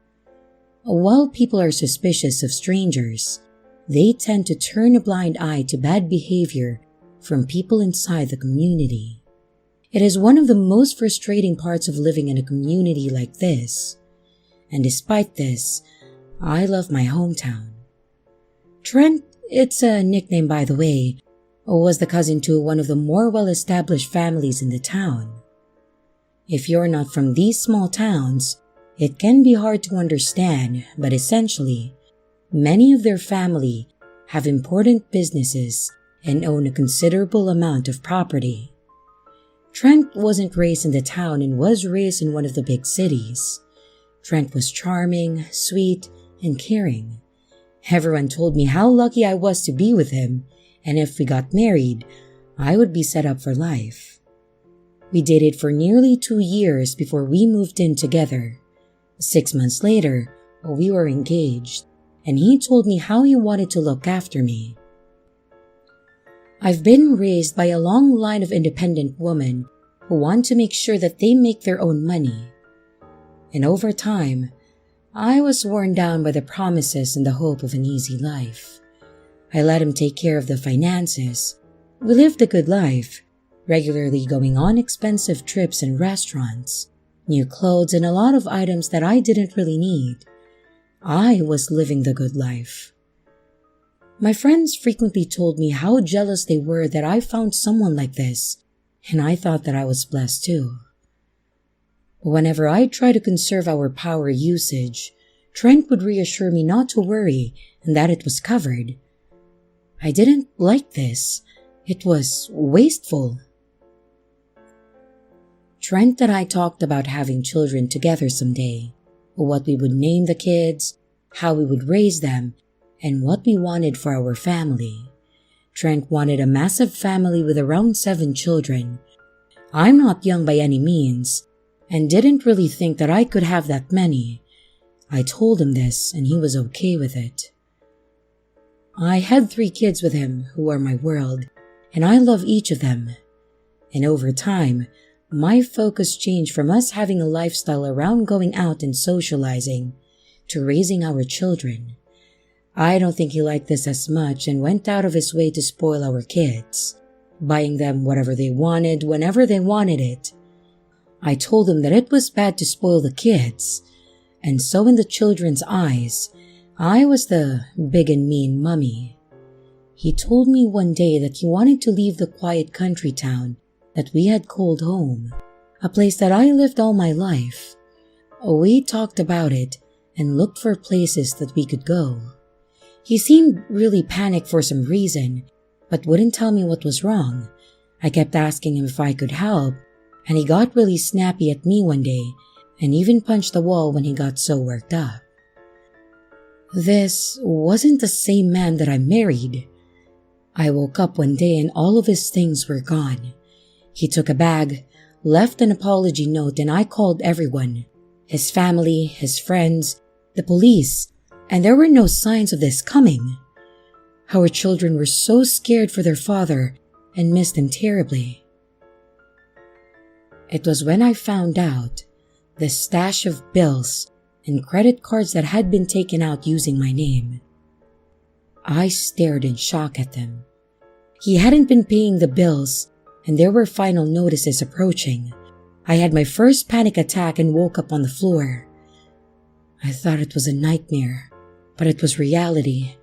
While people are suspicious of strangers, they tend to turn a blind eye to bad behavior from people inside the community. It is one of the most frustrating parts of living in a community like this. And despite this, I love my hometown. Trent, it's a nickname by the way, was the cousin to one of the more well-established families in the town. If you're not from these small towns, it can be hard to understand, but essentially, many of their family have important businesses and own a considerable amount of property. Trent wasn't raised in the town and was raised in one of the big cities. Trent was charming, sweet, and caring. Everyone told me how lucky I was to be with him, and if we got married, I would be set up for life. We dated for nearly 2 years before we moved in together. 6 months later, we were engaged, and he told me how he wanted to look after me. I've been raised by a long line of independent women who want to make sure that they make their own money. And over time, I was worn down by the promises and the hope of an easy life. I let him take care of the finances. We lived a good life, regularly going on expensive trips and restaurants, new clothes, and a lot of items that I didn't really need. I was living the good life. My friends frequently told me how jealous they were that I found someone like this, and I thought that I was blessed too. But whenever I tried to conserve our power usage, Trent would reassure me not to worry and that it was covered. I didn't like this. It was wasteful. Trent and I talked about having children together someday, what we would name the kids, how we would raise them, and what we wanted for our family. Trent wanted a massive family with around 7 children. I'm not young by any means, and didn't really think that I could have that many. I told him this, and he was okay with it. I had 3 kids with him who are my world, and I love each of them. And over time, my focus changed from us having a lifestyle around going out and socializing to raising our children. I don't think he liked this as much and went out of his way to spoil our kids, buying them whatever they wanted whenever they wanted it. I told him that it was bad to spoil the kids, and so in the children's eyes, I was the big and mean mummy. He told me one day that he wanted to leave the quiet country town that we had called home, a place that I lived all my life. We talked about it and looked for places that we could go. He seemed really panicked for some reason, but wouldn't tell me what was wrong. I kept asking him if I could help, and he got really snappy at me one day and even punched the wall when he got so worked up. This wasn't the same man that I married. I woke up one day and all of his things were gone. He took a bag, left an apology note, and I called everyone, his family, his friends, the police, and there were no signs of this coming. Our children were so scared for their father and missed him terribly. It was when I found out the stash of bills and credit cards that had been taken out using my name. I stared in shock at them. He hadn't been paying the bills, and there were final notices approaching. I had my first panic attack and woke up on the floor. I thought it was a nightmare, but it was reality.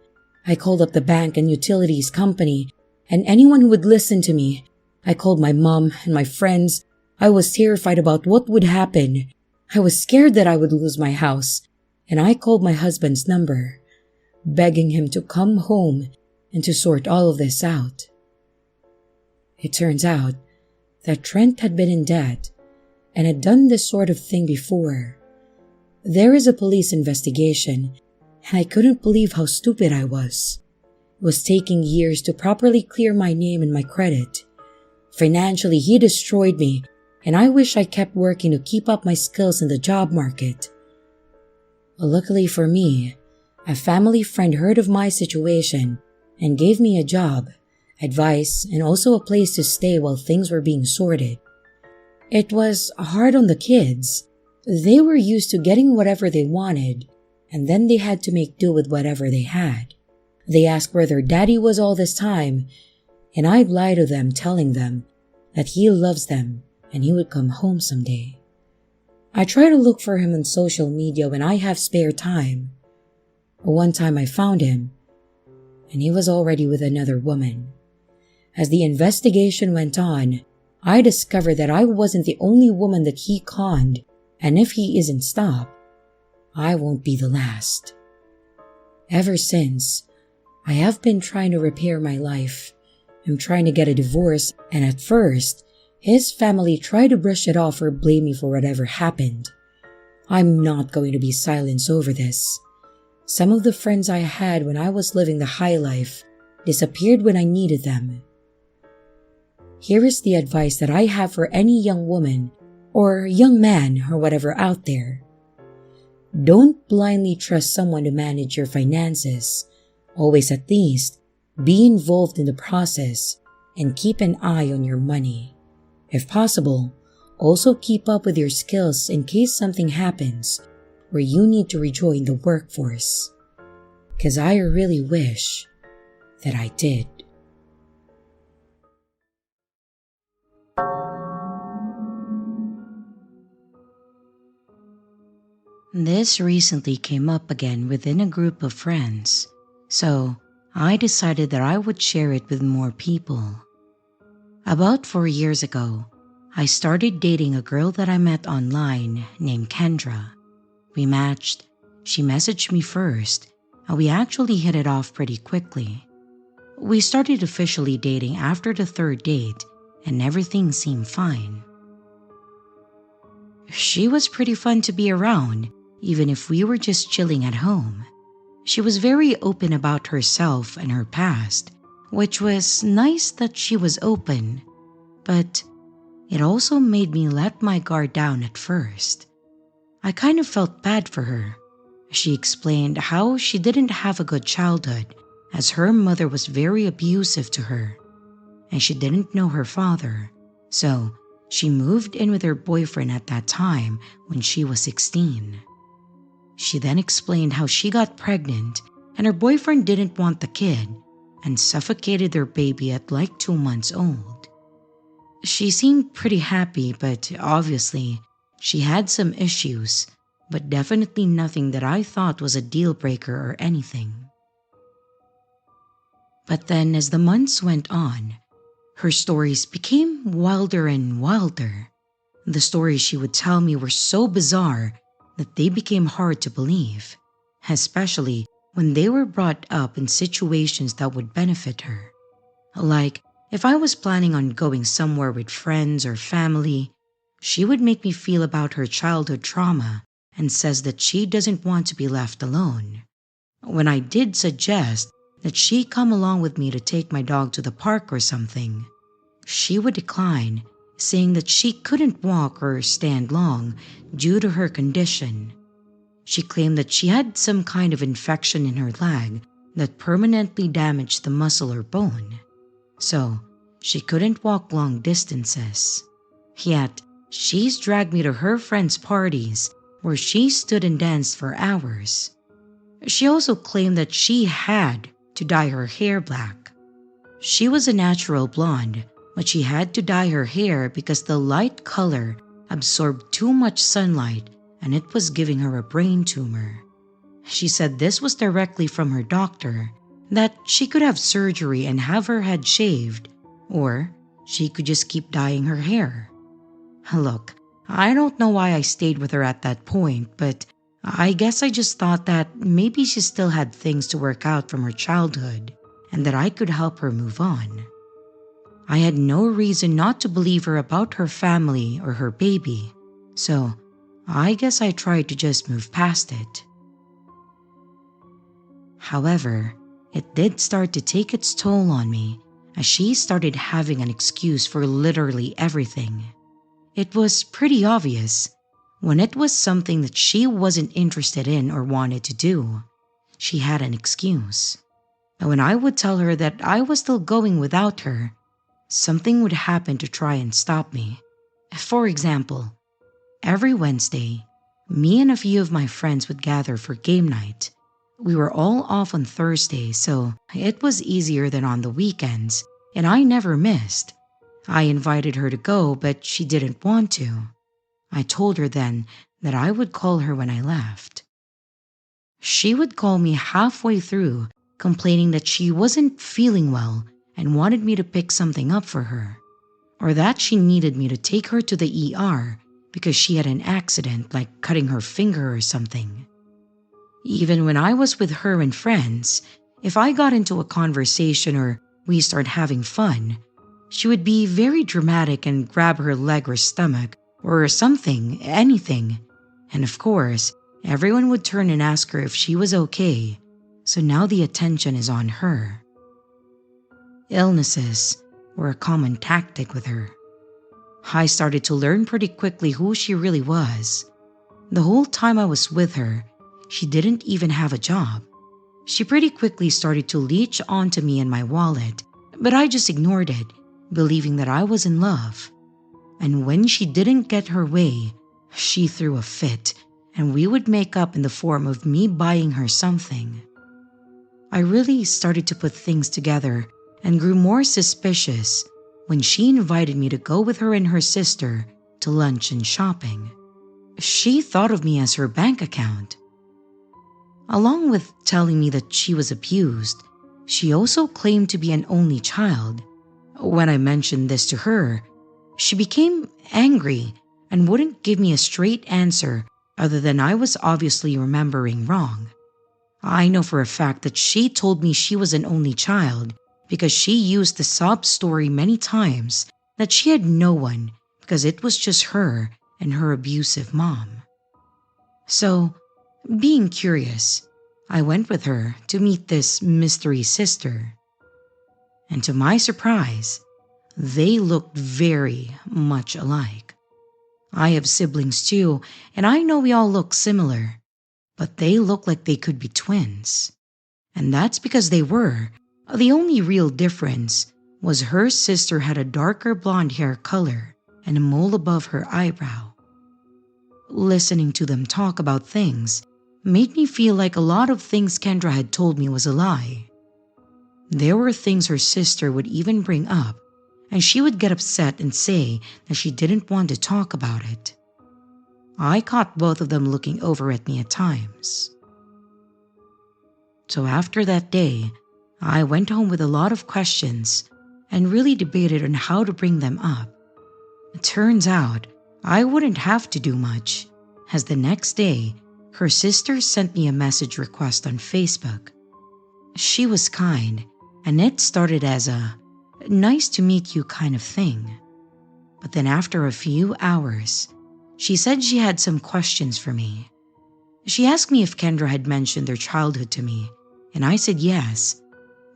I called up the bank and utilities company and anyone who would listen to me. I called my mom and my friends. I was terrified about what would happen. I was scared that I would lose my house, and I called my husband's number, begging him to come home and to sort all of this out. It turns out that Trent had been in debt and had done this sort of thing before. There is a police investigation, and I couldn't believe how stupid I was. It was taking years to properly clear my name and my credit. Financially, he destroyed me, and I wish I kept working to keep up my skills in the job market. Luckily for me, a family friend heard of my situation and gave me a job, advice, and also a place to stay while things were being sorted. It was hard on the kids. They were used to getting whatever they wanted, and then they had to make do with whatever they had. They asked where their daddy was all this time, and I'd lie to them telling them that he loves them and he would come home someday. I try to look for him on social media when I have spare time. One time I found him, and he was already with another woman. As the investigation went on, I discovered that I wasn't the only woman that he conned, and if he isn't stopped, I won't be the last. Ever since, I have been trying to repair my life. I'm trying to get a divorce, and at first, his family tried to brush it off or blame me for whatever happened. I'm not going to be silenced over this. Some of the friends I had when I was living the high life disappeared when I needed them. Here is the advice that I have for any young woman or young man or whatever out there. Don't blindly trust someone to manage your finances. Always at least be involved in the process and keep an eye on your money. If possible, also keep up with your skills in case something happens where you need to rejoin the workforce. 'Cause I really wish that I did. This recently came up again within a group of friends, so I decided that I would share it with more people. About 4 years ago, I started dating a girl that I met online named Kendra. We matched, she messaged me first, and we actually hit it off pretty quickly. We started officially dating after the 3rd date, and everything seemed fine. She was pretty fun to be around, even if we were just chilling at home. She was very open about herself and her past, which was nice that she was open, but it also made me let my guard down at first. I kind of felt bad for her. She explained how she didn't have a good childhood as her mother was very abusive to her, and she didn't know her father, so she moved in with her boyfriend at that time when she was 16. She then explained how she got pregnant and her boyfriend didn't want the kid and suffocated their baby at like 2 months old. She seemed pretty happy, but obviously she had some issues, but definitely nothing that I thought was a deal breaker or anything. But then as the months went on, her stories became wilder and wilder. The stories she would tell me were so bizarre that they became hard to believe, especially when they were brought up in situations that would benefit her. Like, if I was planning on going somewhere with friends or family, she would make me feel about her childhood trauma and says that she doesn't want to be left alone. When I did suggest that she come along with me to take my dog to the park or something, she would decline, saying that she couldn't walk or stand long due to her condition. She claimed that she had some kind of infection in her leg that permanently damaged the muscle or bone, so she couldn't walk long distances. Yet, she's dragged me to her friends' parties where she stood and danced for hours. She also claimed that she had to dye her hair black. She was a natural blonde, but she had to dye her hair because the light color absorbed too much sunlight and it was giving her a brain tumor. She said this was directly from her doctor, that she could have surgery and have her head shaved, or she could just keep dyeing her hair. Look, I don't know why I stayed with her at that point, but I guess I just thought that maybe she still had things to work out from her childhood and that I could help her move on. I had no reason not to believe her about her family or her baby, so I guess I tried to just move past it. However, it did start to take its toll on me as she started having an excuse for literally everything. It was pretty obvious. When it was something that she wasn't interested in or wanted to do, she had an excuse. And when I would tell her that I was still going without her, something would happen to try and stop me. For example, every Wednesday, me and a few of my friends would gather for game night. We were all off on Thursday, so it was easier than on the weekends, and I never missed. I invited her to go, but she didn't want to. I told her then that I would call her when I left. She would call me halfway through, complaining that she wasn't feeling well and wanted me to pick something up for her, or that she needed me to take her to the ER because she had an accident like cutting her finger or something. Even when I was with her and friends, if I got into a conversation or we started having fun, she would be very dramatic and grab her leg or stomach or something, anything. And of course, everyone would turn and ask her if she was okay, so now the attention is on her. Illnesses were a common tactic with her. I started to learn pretty quickly who she really was. The whole time I was with her, she didn't even have a job. She pretty quickly started to leech onto me and my wallet, but I just ignored it, believing that I was in love. And when she didn't get her way, she threw a fit, and we would make up in the form of me buying her something. I really started to put things together and grew more suspicious when she invited me to go with her and her sister to lunch and shopping. She thought of me as her bank account. Along with telling me that she was abused, she also claimed to be an only child. When I mentioned this to her, she became angry and wouldn't give me a straight answer other than I was obviously remembering wrong. I know for a fact that she told me she was an only child because she used the sob story many times that she had no one because it was just her and her abusive mom. So, being curious, I went with her to meet this mystery sister. And to my surprise, they looked very much alike. I have siblings too, and I know we all look similar, but they look like they could be twins. And that's because they were. The only real difference was her sister had a darker blonde hair color and a mole above her eyebrow. Listening to them talk about things made me feel like a lot of things Kendra had told me was a lie. There were things her sister would even bring up, and she would get upset and say that she didn't want to talk about it. I caught both of them looking over at me at times. So after that day, I went home with a lot of questions and really debated on how to bring them up. It turns out I wouldn't have to do much, as the next day, her sister sent me a message request on Facebook. She was kind, and it started as a nice to meet you kind of thing. But then after a few hours, she said she had some questions for me. She asked me if Kendra had mentioned their childhood to me, and I said yes.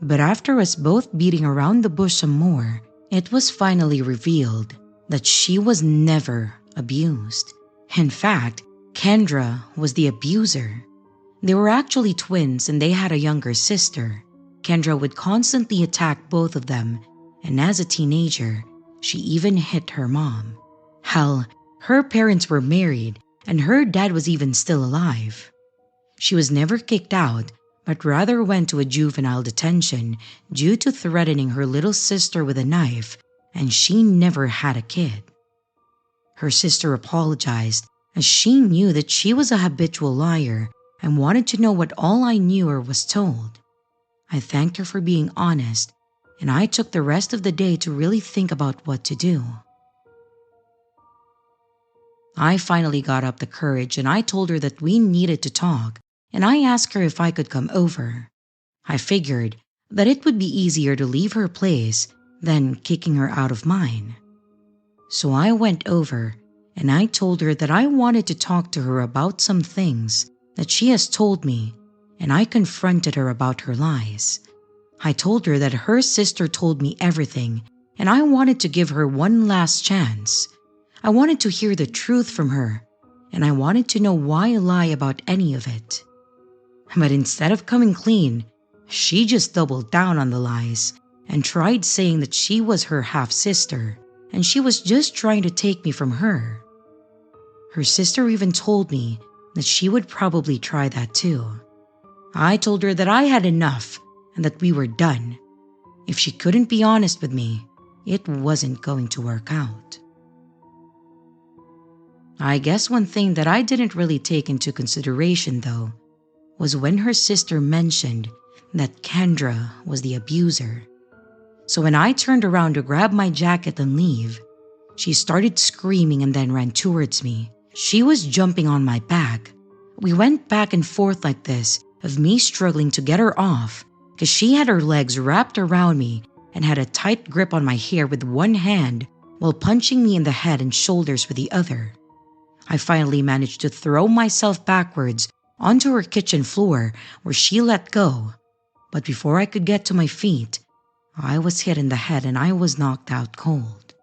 But after us both beating around the bush some more, it was finally revealed that she was never abused. In fact, Kendra was the abuser. They were actually twins and they had a younger sister. Kendra would constantly attack both of them, and as a teenager, she even hit her mom. Hell, her parents were married and her dad was even still alive. She was never kicked out, but rather went to a juvenile detention due to threatening her little sister with a knife, and she never had a kid. Her sister apologized as she knew that she was a habitual liar and wanted to know what all I knew or was told. I thanked her for being honest, and I took the rest of the day to really think about what to do. I finally got up the courage and I told her that we needed to talk, and I asked her if I could come over. I figured that it would be easier to leave her place than kicking her out of mine. So I went over and I told her that I wanted to talk to her about some things that she has told me, and I confronted her about her lies. I told her that her sister told me everything and I wanted to give her one last chance. I wanted to hear the truth from her, and I wanted to know why lie about any of it. But instead of coming clean, she just doubled down on the lies and tried saying that she was her half-sister and she was just trying to take me from her. Her sister even told me that she would probably try that too. I told her that I had enough and that we were done. If she couldn't be honest with me, it wasn't going to work out. I guess one thing that I didn't really take into consideration though was when her sister mentioned that Kendra was the abuser. So when I turned around to grab my jacket and leave, she started screaming and then ran towards me. She was jumping on my back. We went back and forth like this, of me struggling to get her off because she had her legs wrapped around me and had a tight grip on my hair with one hand while punching me in the head and shoulders with the other. I finally managed to throw myself backwards onto her kitchen floor where she let go. But before I could get to my feet, I was hit in the head and I was knocked out cold.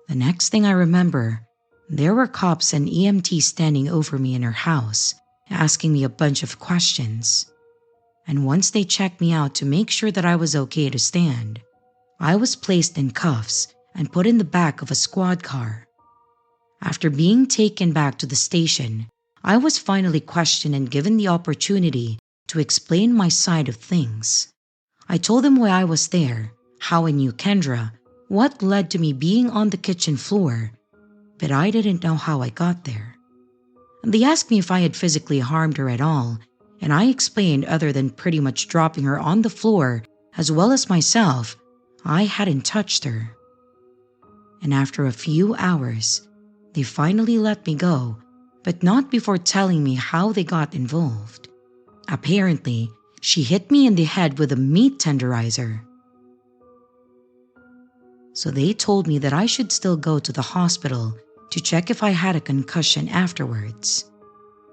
The next thing I remember, there were cops and EMTs standing over me in her house, asking me a bunch of questions. And once they checked me out to make sure that I was okay to stand, I was placed in cuffs and put in the back of a squad car. After being taken back to the station, I was finally questioned and given the opportunity to explain my side of things. I told them why I was there, how I knew Kendra, what led to me being on the kitchen floor, but I didn't know how I got there. They asked me if I had physically harmed her at all, and I explained other than pretty much dropping her on the floor as well as myself, I hadn't touched her. And after a few hours, they finally let me go, but not before telling me how they got involved. Apparently, she hit me in the head with a meat tenderizer. So they told me that I should still go to the hospital to check if I had a concussion afterwards.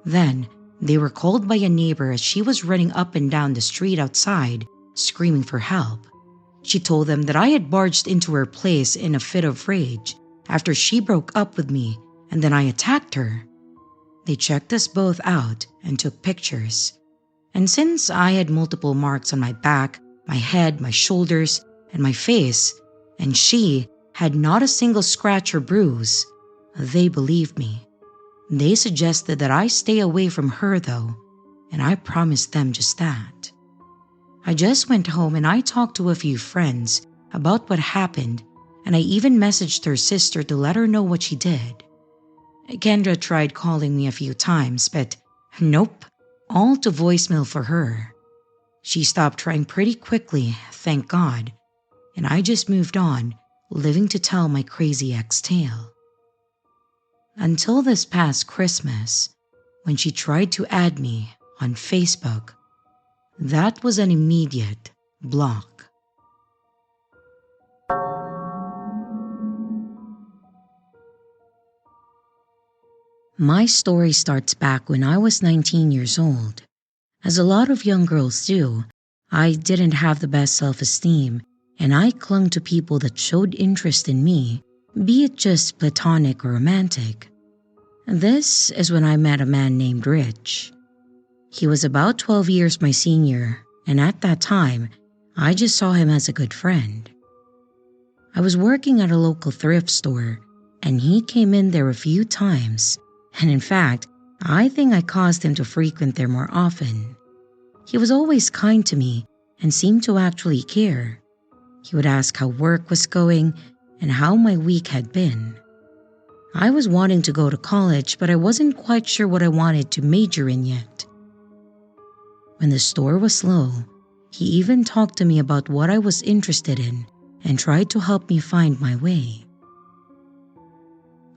Then, they were called by a neighbor as she was running up and down the street outside, screaming for help. She told them that I had barged into her place in a fit of rage after she broke up with me, and then I attacked her. They checked us both out and took pictures. And since I had multiple marks on my back, my head, my shoulders, and my face, and she had not a single scratch or bruise, they believed me. They suggested that I stay away from her though, and I promised them just that. I just went home and I talked to a few friends about what happened, and I even messaged her sister to let her know what she did. Kendra tried calling me a few times, but nope, all to voicemail for her. She stopped trying pretty quickly, thank God, and I just moved on, living to tell my crazy ex tale. Until this past Christmas, when she tried to add me on Facebook, that was an immediate block. My story starts back when I was 19 years old. As a lot of young girls do, I didn't have the best self-esteem, and I clung to people that showed interest in me, be it just platonic or romantic. This is when I met a man named Rich. He was about 12 years my senior, and at that time, I just saw him as a good friend. I was working at a local thrift store, and he came in there a few times, and in fact, I think I caused him to frequent there more often. He was always kind to me and seemed to actually care. He would ask how work was going and how my week had been. I was wanting to go to college, but I wasn't quite sure what I wanted to major in yet. When the store was slow, he even talked to me about what I was interested in and tried to help me find my way.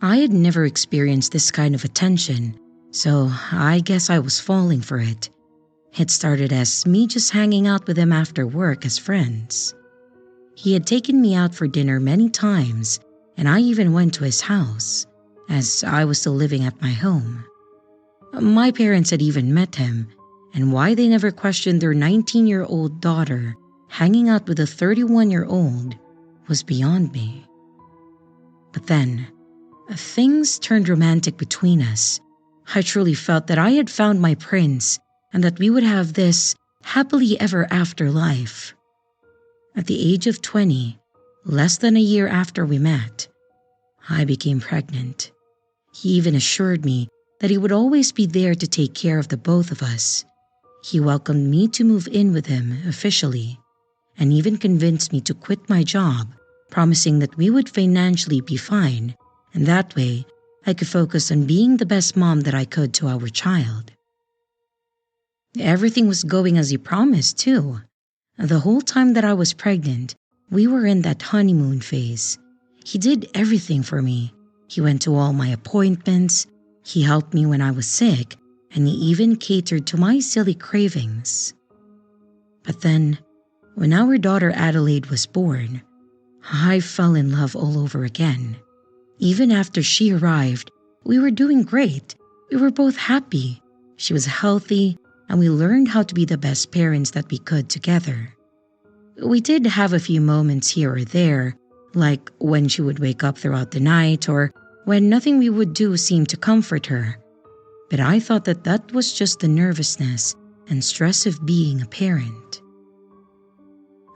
I had never experienced this kind of attention, so I guess I was falling for it. It started as me just hanging out with him after work as friends. He had taken me out for dinner many times, and I even went to his house, as I was still living at my home. My parents had even met him, and why they never questioned their 19-year-old daughter hanging out with a 31-year-old was beyond me. But then, things turned romantic between us. I truly felt that I had found my prince and that we would have this happily ever after life. At the age of 20, less than a year after we met, I became pregnant. He even assured me that he would always be there to take care of the both of us. He welcomed me to move in with him officially, and even convinced me to quit my job, promising that we would financially be fine, and that way I could focus on being the best mom that I could to our child. Everything was going as he promised too. The whole time that I was pregnant, we were in that honeymoon phase. He did everything for me. He went to all my appointments, he helped me when I was sick, and he even catered to my silly cravings. But then, when our daughter Adelaide was born, I fell in love all over again. Even after she arrived, we were doing great. We were both happy. She was healthy, and we learned how to be the best parents that we could together. We did have a few moments here or there, like when she would wake up throughout the night or when nothing we would do seemed to comfort her. But I thought that that was just the nervousness and stress of being a parent.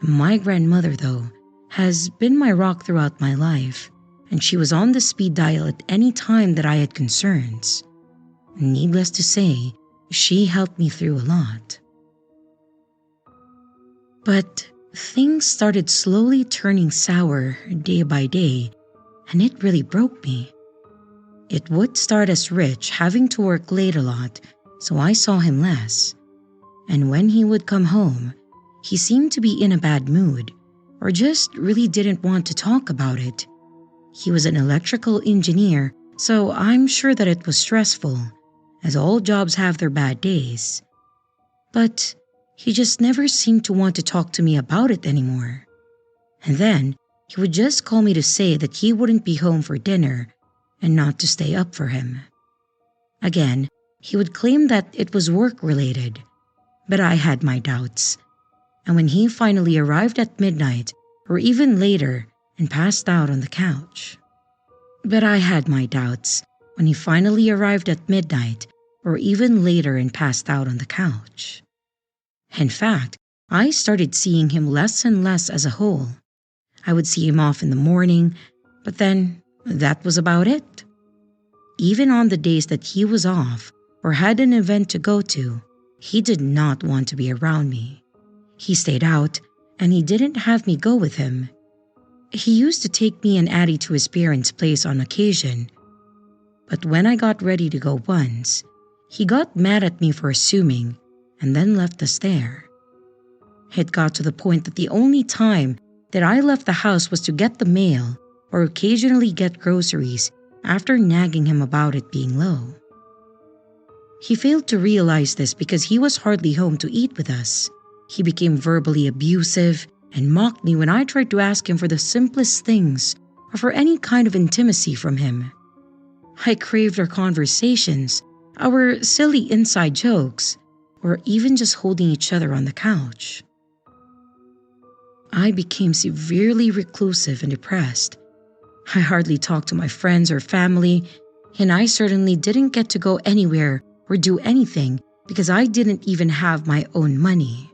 My grandmother, though, has been my rock throughout my life, and she was on the speed dial at any time that I had concerns. Needless to say, she helped me through a lot. But things started slowly turning sour day by day, and it really broke me. It would start as Rich having to work late a lot, so I saw him less. And when he would come home, he seemed to be in a bad mood, or just really didn't want to talk about it. He was an electrical engineer, so I'm sure that it was stressful, as all jobs have their bad days. But he just never seemed to want to talk to me about it anymore. And then he would just call me to say that he wouldn't be home for dinner, and not to stay up for him. Again, he would claim that it was work-related, but I had my doubts. And when he finally arrived at midnight, or even later, and passed out on the couch. But I had my doubts when he finally arrived at midnight, or even later and passed out on the couch. In fact, I started seeing him less and less as a whole. I would see him off in the morning, but then that was about it. Even on the days that he was off or had an event to go to, he did not want to be around me. He stayed out, and he didn't have me go with him. He used to take me and Addie to his parents' place on occasion, but when I got ready to go once, he got mad at me for assuming and then left us there. It got to the point that the only time that I left the house was to get the mail or occasionally get groceries after nagging him about it being low. He failed to realize this because he was hardly home to eat with us. He became verbally abusive and mocked me when I tried to ask him for the simplest things or for any kind of intimacy from him. I craved our conversations, our silly inside jokes, or even just holding each other on the couch. I became severely reclusive and depressed. I hardly talked to my friends or family, and I certainly didn't get to go anywhere or do anything because I didn't even have my own money.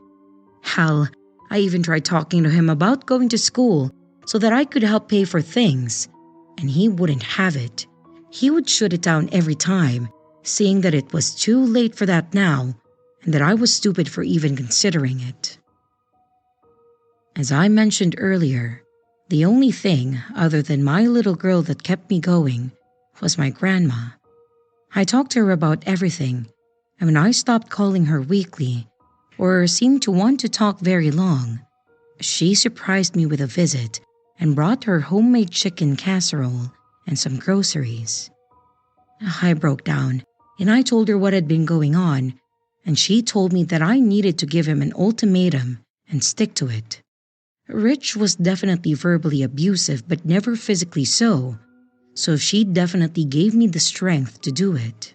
Hell, I even tried talking to him about going to school so that I could help pay for things, and he wouldn't have it. He would shoot it down every time, saying that it was too late for that now and that I was stupid for even considering it. As I mentioned earlier, the only thing other than my little girl that kept me going was my grandma. I talked to her about everything, and when I stopped calling her weekly, or seemed to want to talk very long, she surprised me with a visit and brought her homemade chicken casserole and some groceries. I broke down, and I told her what had been going on, and she told me that I needed to give him an ultimatum and stick to it. Rich was definitely verbally abusive but never physically so she definitely gave me the strength to do it.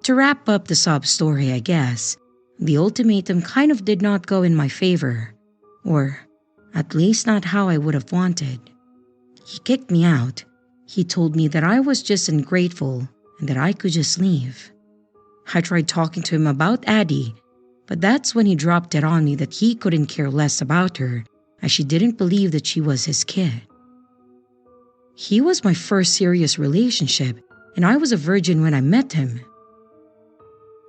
To wrap up the sob story, I guess, the ultimatum kind of did not go in my favor, or at least not how I would have wanted. He kicked me out. He told me that I was just ungrateful and that I could just leave. I tried talking to him about Addie, but that's when he dropped it on me that he couldn't care less about her as she didn't believe that she was his kid. He was my first serious relationship, and I was a virgin when I met him.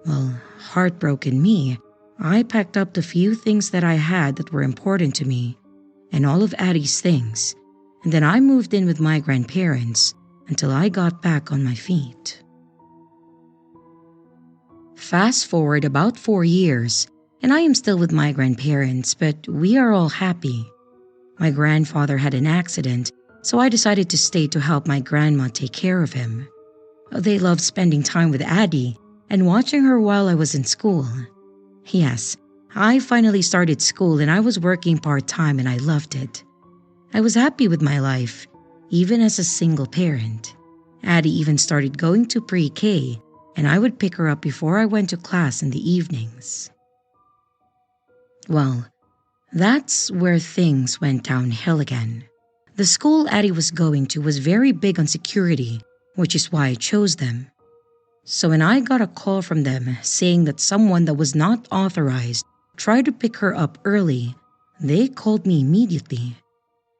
Well, heartbroken me, I packed up the few things that I had that were important to me, and all of Addie's things, and then I moved in with my grandparents until I got back on my feet. Fast forward about 4 years, and I am still with my grandparents, but we are all happy. My grandfather had an accident, so I decided to stay to help my grandma take care of him. They loved spending time with Addie and watching her while I was in school. Yes, I finally started school and I was working part-time and I loved it. I was happy with my life, even as a single parent. Addie even started going to pre-K, and I would pick her up before I went to class in the evenings. Well, that's where things went downhill again. The school Addie was going to was very big on security, which is why I chose them. So when I got a call from them saying that someone that was not authorized tried to pick her up early, they called me immediately.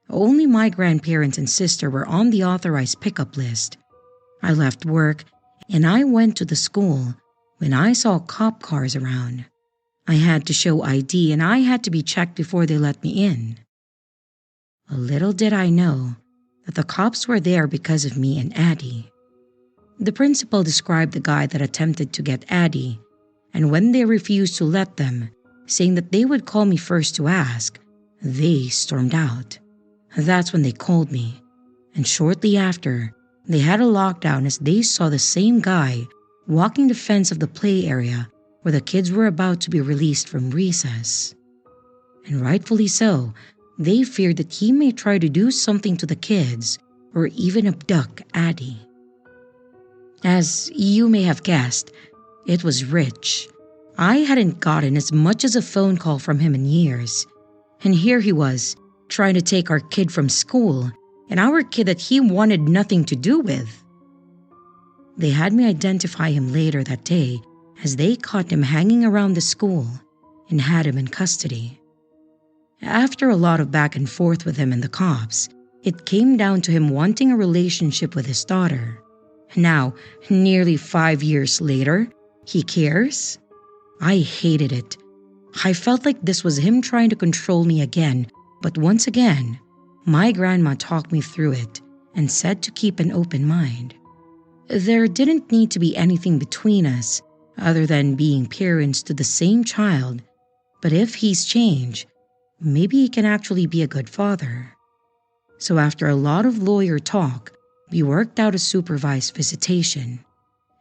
Only my grandparents and sister were on the authorized pickup list. I left work and I went to the school when I saw cop cars around. I had to show ID and I had to be checked before they let me in. Little did I know that the cops were there because of me and Addie. The principal described the guy that attempted to get Addie, and when they refused to let them, saying that they would call me first to ask, they stormed out. That's when they called me, and shortly after, they had a lockdown as they saw the same guy walking the fence of the play area where the kids were about to be released from recess. And rightfully so, they feared that he may try to do something to the kids or even abduct Addie. As you may have guessed, it was Rich. I hadn't gotten as much as a phone call from him in years. And here he was, trying to take our kid from school, and our kid that he wanted nothing to do with. They had me identify him later that day as they caught him hanging around the school and had him in custody. After a lot of back and forth with him and the cops, it came down to him wanting a relationship with his daughter. Now, nearly 5 years later, he cares? I hated it. I felt like this was him trying to control me again, but once again, my grandma talked me through it and said to keep an open mind. There didn't need to be anything between us other than being parents to the same child, but if he's changed, maybe he can actually be a good father. So after a lot of lawyer talk, we worked out a supervised visitation.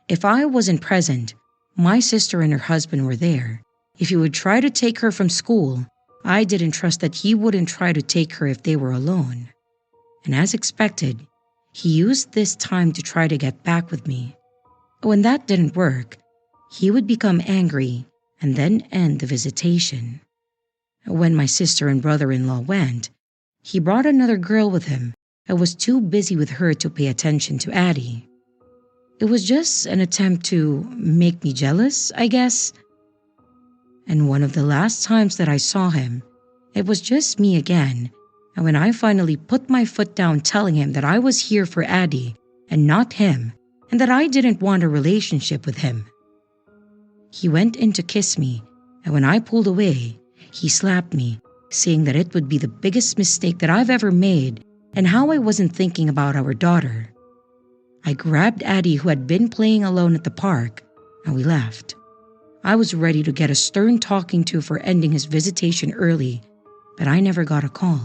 If I wasn't present, my sister and her husband were there. If he would try to take her from school, I didn't trust that he wouldn't try to take her if they were alone. And as expected, he used this time to try to get back with me. When that didn't work, he would become angry and then end the visitation. When my sister and brother-in-law went, he brought another girl with him and was too busy with her to pay attention to Addie. It was just an attempt to make me jealous, I guess. And one of the last times that I saw him, it was just me again, and when I finally put my foot down telling him that I was here for Addie and not him, and that I didn't want a relationship with him. He went in to kiss me, and when I pulled away, he slapped me, saying that it would be the biggest mistake that I've ever made and how I wasn't thinking about our daughter. I grabbed Addie, who had been playing alone at the park, and we left. I was ready to get a stern talking to for ending his visitation early, but I never got a call.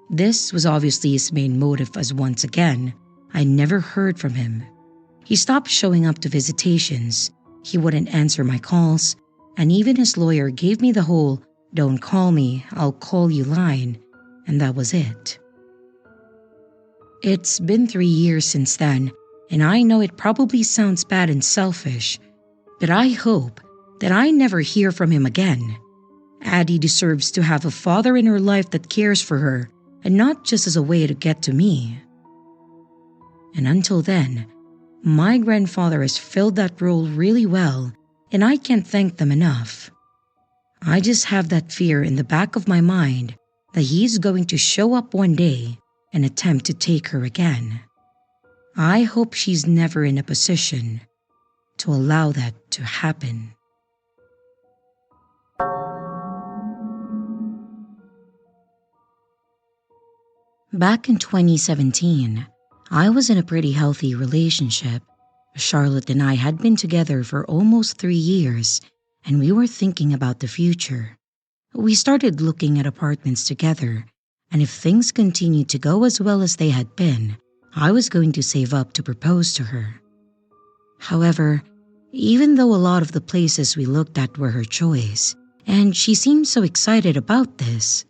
This was obviously his main motive, as once again, I never heard from him. He stopped showing up to visitations, he wouldn't answer my calls, and even his lawyer gave me the whole "don't call me, I'll call you" line, and that was it. It's been 3 years since then, and I know it probably sounds bad and selfish, but I hope that I never hear from him again. Addie deserves to have a father in her life that cares for her, and not just as a way to get to me. And until then, my grandfather has filled that role really well, and I can't thank them enough. I just have that fear in the back of my mind that he's going to show up one day and attempt to take her again. I hope she's never in a position to allow that to happen. Back in 2017, I was in a pretty healthy relationship. Charlotte and I had been together for almost 3 years, and we were thinking about the future. We started looking at apartments together, and if things continued to go as well as they had been, I was going to save up to propose to her. However, even though a lot of the places we looked at were her choice, and she seemed so excited about this,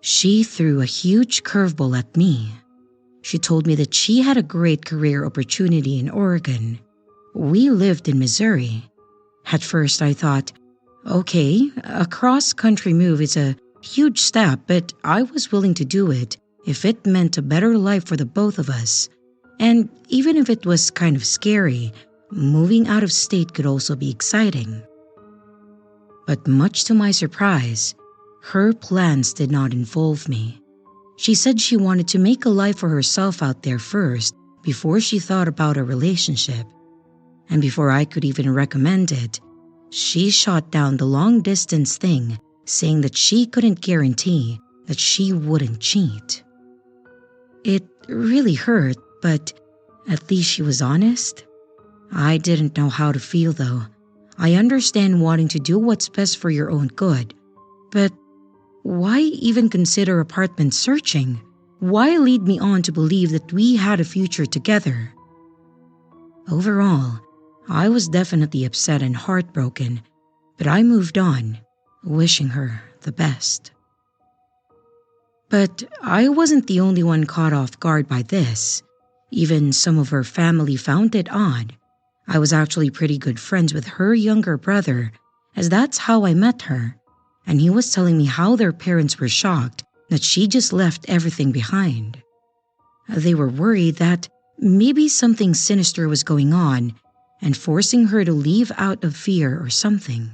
she threw a huge curveball at me. She told me that she had a great career opportunity in Oregon. We lived in Missouri. At first I thought, okay, a cross-country move is a huge step, but I was willing to do it if it meant a better life for the both of us. And even if it was kind of scary, moving out of state could also be exciting. But much to my surprise, her plans did not involve me. She said she wanted to make a life for herself out there first before she thought about a relationship. And before I could even recommend it, she shot down the long-distance thing, saying that she couldn't guarantee that she wouldn't cheat. It really hurt, but at least she was honest. I didn't know how to feel though. I understand wanting to do what's best for your own good, but why even consider apartment searching? Why lead me on to believe that we had a future together? Overall, I was definitely upset and heartbroken, but I moved on, wishing her the best. But I wasn't the only one caught off guard by this. Even some of her family found it odd. I was actually pretty good friends with her younger brother, as that's how I met her, and he was telling me how their parents were shocked that she just left everything behind. They were worried that maybe something sinister was going on and forcing her to leave out of fear or something.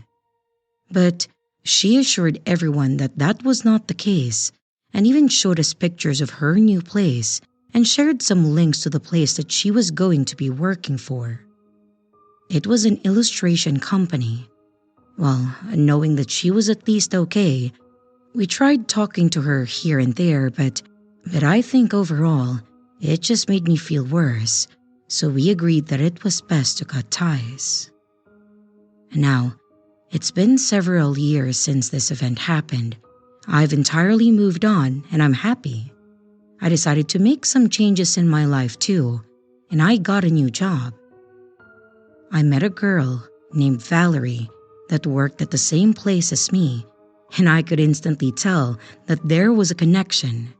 But she assured everyone that that was not the case, and even showed us pictures of her new place and shared some links to the place that she was going to be working for. It was an illustration company. Well, knowing that she was at least okay, we tried talking to her here and there, but I think overall, it just made me feel worse, so we agreed that it was best to cut ties. Now, it's been several years since this event happened. I've entirely moved on and I'm happy. I decided to make some changes in my life too, and I got a new job. I met a girl named Valerie that worked at the same place as me, and I could instantly tell that there was a connection.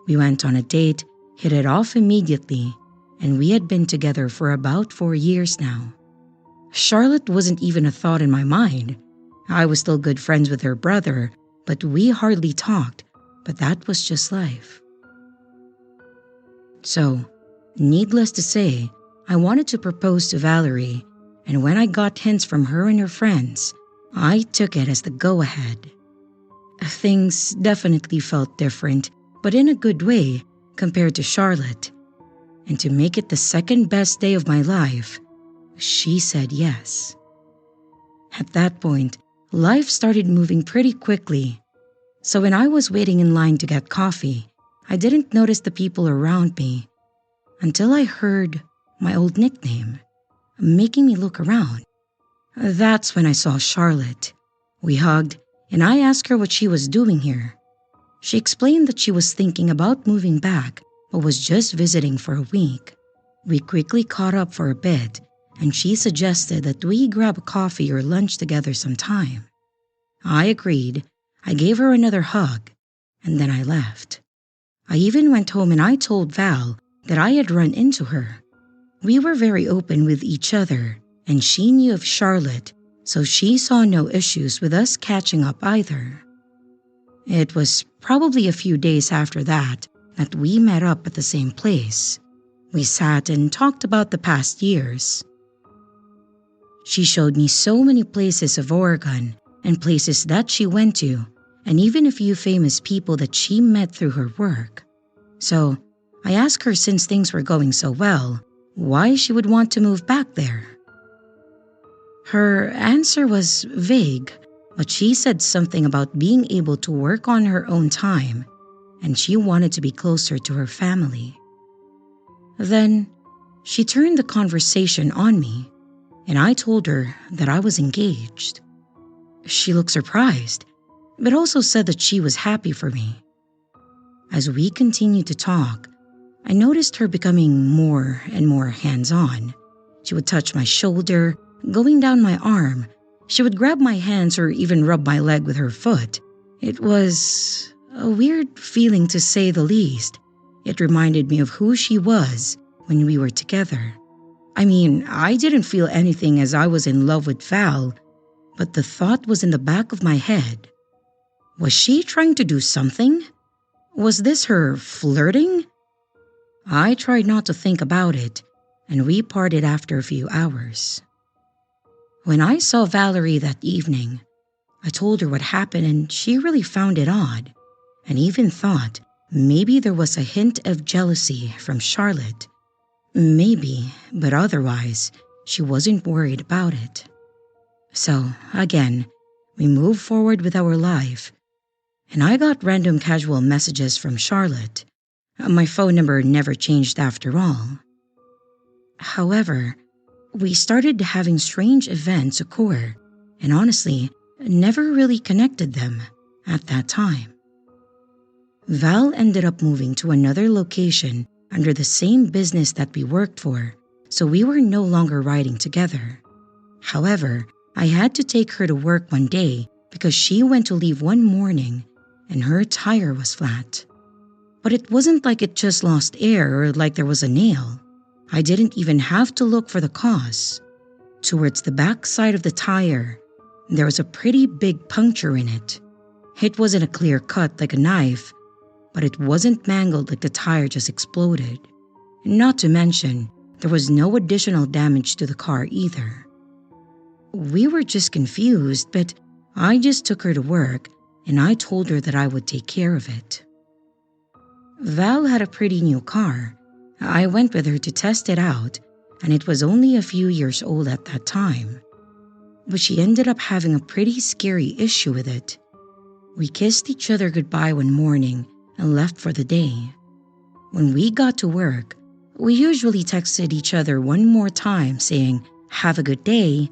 We went on a date, hit it off immediately, and we had been together for about 4 years now. Charlotte wasn't even a thought in my mind. I was still good friends with her brother, but we hardly talked, but that was just life. So, needless to say, I wanted to propose to Valerie, and when I got hints from her and her friends, I took it as the go-ahead. Things definitely felt different, but in a good way compared to Charlotte. And to make it the second best day of my life, she said yes. At that point, life started moving pretty quickly. So when I was waiting in line to get coffee, I didn't notice the people around me until I heard my old nickname, making me look around. That's when I saw Charlotte. We hugged, and I asked her what she was doing here. She explained that she was thinking about moving back, but was just visiting for a week. We quickly caught up for a bit, and she suggested that we grab a coffee or lunch together sometime. I agreed. I gave her another hug, and then I left. I even went home and I told Val that I had run into her. We were very open with each other, and she knew of Charlotte, so she saw no issues with us catching up either. It was probably a few days after that we met up at the same place. We sat and talked about the past years. She showed me so many places of Oregon and places that she went to, and even a few famous people that she met through her work. So I asked her, since things were going so well, why she would want to move back there. Her answer was vague, but she said something about being able to work on her own time, and she wanted to be closer to her family. Then she turned the conversation on me, and I told her that I was engaged. She looked surprised, but also said that she was happy for me. As we continued to talk, I noticed her becoming more and more hands-on. She would touch my shoulder, going down my arm. She would grab my hands or even rub my leg with her foot. It was a weird feeling, to say the least. It reminded me of who she was when we were together. I mean, I didn't feel anything as I was in love with Val, but the thought was in the back of my head. Was she trying to do something? Was this her flirting? I tried not to think about it, and we parted after a few hours. When I saw Valerie that evening, I told her what happened, and she really found it odd, and even thought maybe there was a hint of jealousy from Charlotte. Maybe, but otherwise, she wasn't worried about it. So, again, we moved forward with our life, and I got random casual messages from Charlotte. My phone number never changed after all. However, we started having strange events occur, and honestly, never really connected them at that time. Val ended up moving to another location under the same business that we worked for, so we were no longer riding together. However, I had to take her to work one day because she went to leave one morning, and her tire was flat. But it wasn't like it just lost air or like there was a nail. I didn't even have to look for the cause. Towards the back side of the tire, there was a pretty big puncture in it. It wasn't a clear cut like a knife, but it wasn't mangled like the tire just exploded. Not to mention, there was no additional damage to the car either. We were just confused, but I just took her to work and I told her that I would take care of it. Val had a pretty new car. I went with her to test it out, and it was only a few years old at that time. But she ended up having a pretty scary issue with it. We kissed each other goodbye one morning and left for the day. When we got to work, we usually texted each other one more time saying, "Have a good day,"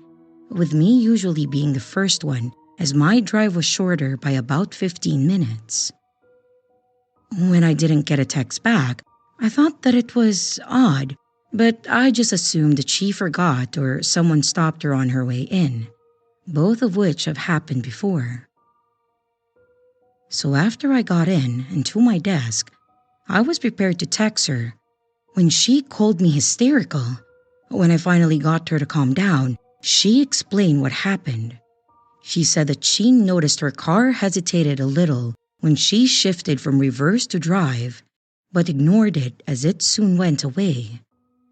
with me usually being the first one as my drive was shorter by about 15 minutes. When I didn't get a text back, I thought that it was odd, but I just assumed that she forgot or someone stopped her on her way in, both of which have happened before. So after I got in and to my desk, I was prepared to text her when she called me hysterical. When I finally got her to calm down, she explained what happened. She said that she noticed her car hesitated a little when she shifted from reverse to drive, but ignored it as it soon went away.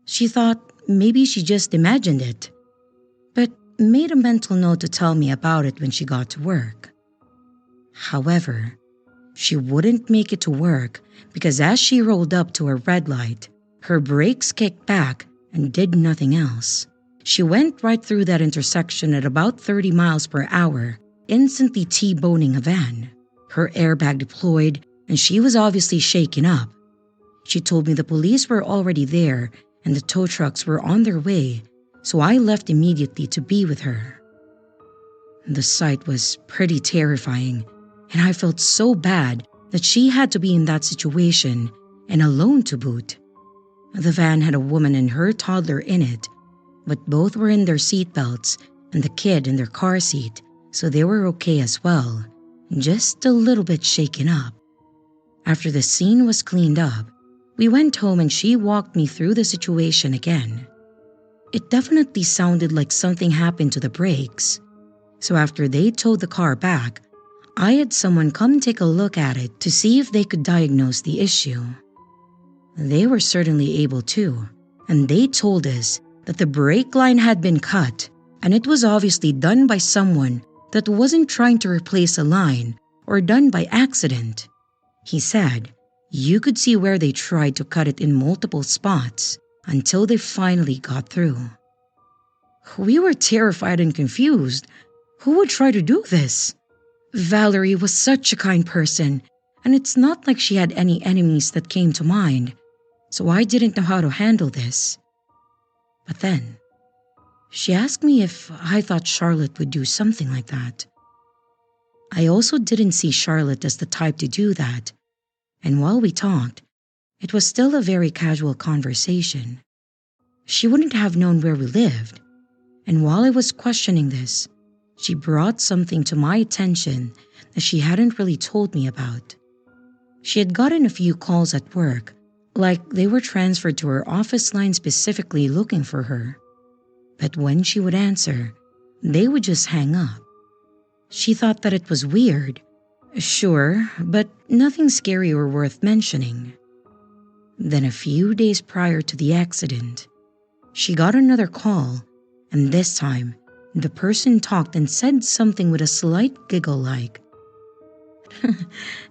She thought maybe she just imagined it, but made a mental note to tell me about it when she got to work. However, she wouldn't make it to work because as she rolled up to a red light, her brakes kicked back and did nothing else. She went right through that intersection at about 30 miles per hour, instantly T-boning a van. Her airbag deployed, and she was obviously shaken up. She told me the police were already there and the tow trucks were on their way, so I left immediately to be with her. The sight was pretty terrifying, and I felt so bad that she had to be in that situation, and alone to boot. The van had a woman and her toddler in it, but both were in their seatbelts and the kid in their car seat, so they were okay as well, just a little bit shaken up. After the scene was cleaned up, we went home and she walked me through the situation again. It definitely sounded like something happened to the brakes. So after they towed the car back, I had someone come take a look at it to see if they could diagnose the issue. They were certainly able to, and they told us that the brake line had been cut, and it was obviously done by someone that wasn't trying to replace a line or done by accident. He said you could see where they tried to cut it in multiple spots until they finally got through. We were terrified and confused. Who would try to do this? Valerie was such a kind person, and it's not like she had any enemies that came to mind, so I didn't know how to handle this. But then, she asked me if I thought Charlotte would do something like that. I also didn't see Charlotte as the type to do that, and while we talked, it was still a very casual conversation. She wouldn't have known where we lived, and while I was questioning this, she brought something to my attention that she hadn't really told me about. She had gotten a few calls at work, like they were transferred to her office line specifically looking for her. But when she would answer, they would just hang up. She thought that it was weird. Sure, but nothing scary or worth mentioning. Then a few days prior to the accident, she got another call, and this time, the person talked and said something with a slight giggle like,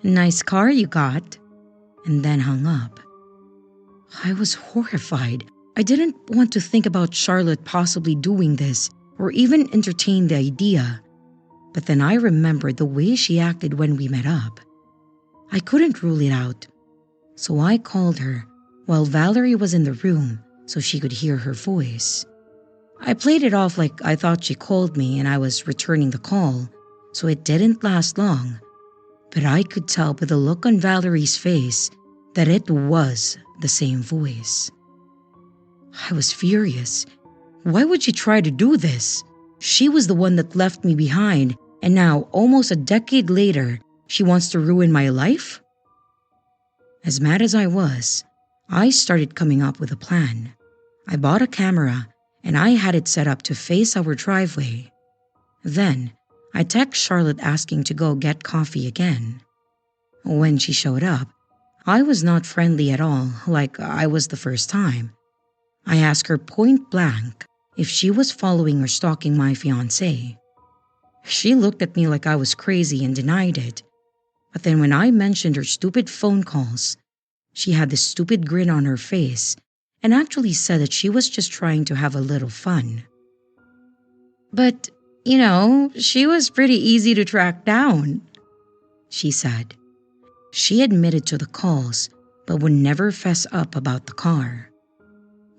"Nice car you got," and then hung up. I was horrified. I didn't want to think about Charlotte possibly doing this or even entertain the idea. But then I remembered the way she acted when we met up. I couldn't rule it out, so I called her while Valerie was in the room so she could hear her voice. I played it off like I thought she called me and I was returning the call, so it didn't last long. But I could tell by the look on Valerie's face that it was the same voice. I was furious. Why would she try to do this? She was the one that left me behind, and now, almost a decade later, She wants to ruin my life? As mad as I was, I started coming up with a plan. I bought a camera and I had it set up to face our driveway. Then, I texted Charlotte asking to go get coffee again. When she showed up, I was not friendly at all like I was the first time. I asked her point blank if she was following or stalking my fiancé. She looked at me like I was crazy and denied it. But then when I mentioned her stupid phone calls, she had this stupid grin on her face and actually said that she was just trying to have a little fun. But, she was pretty easy to track down, she said. She admitted to the calls, but would never fess up about the car.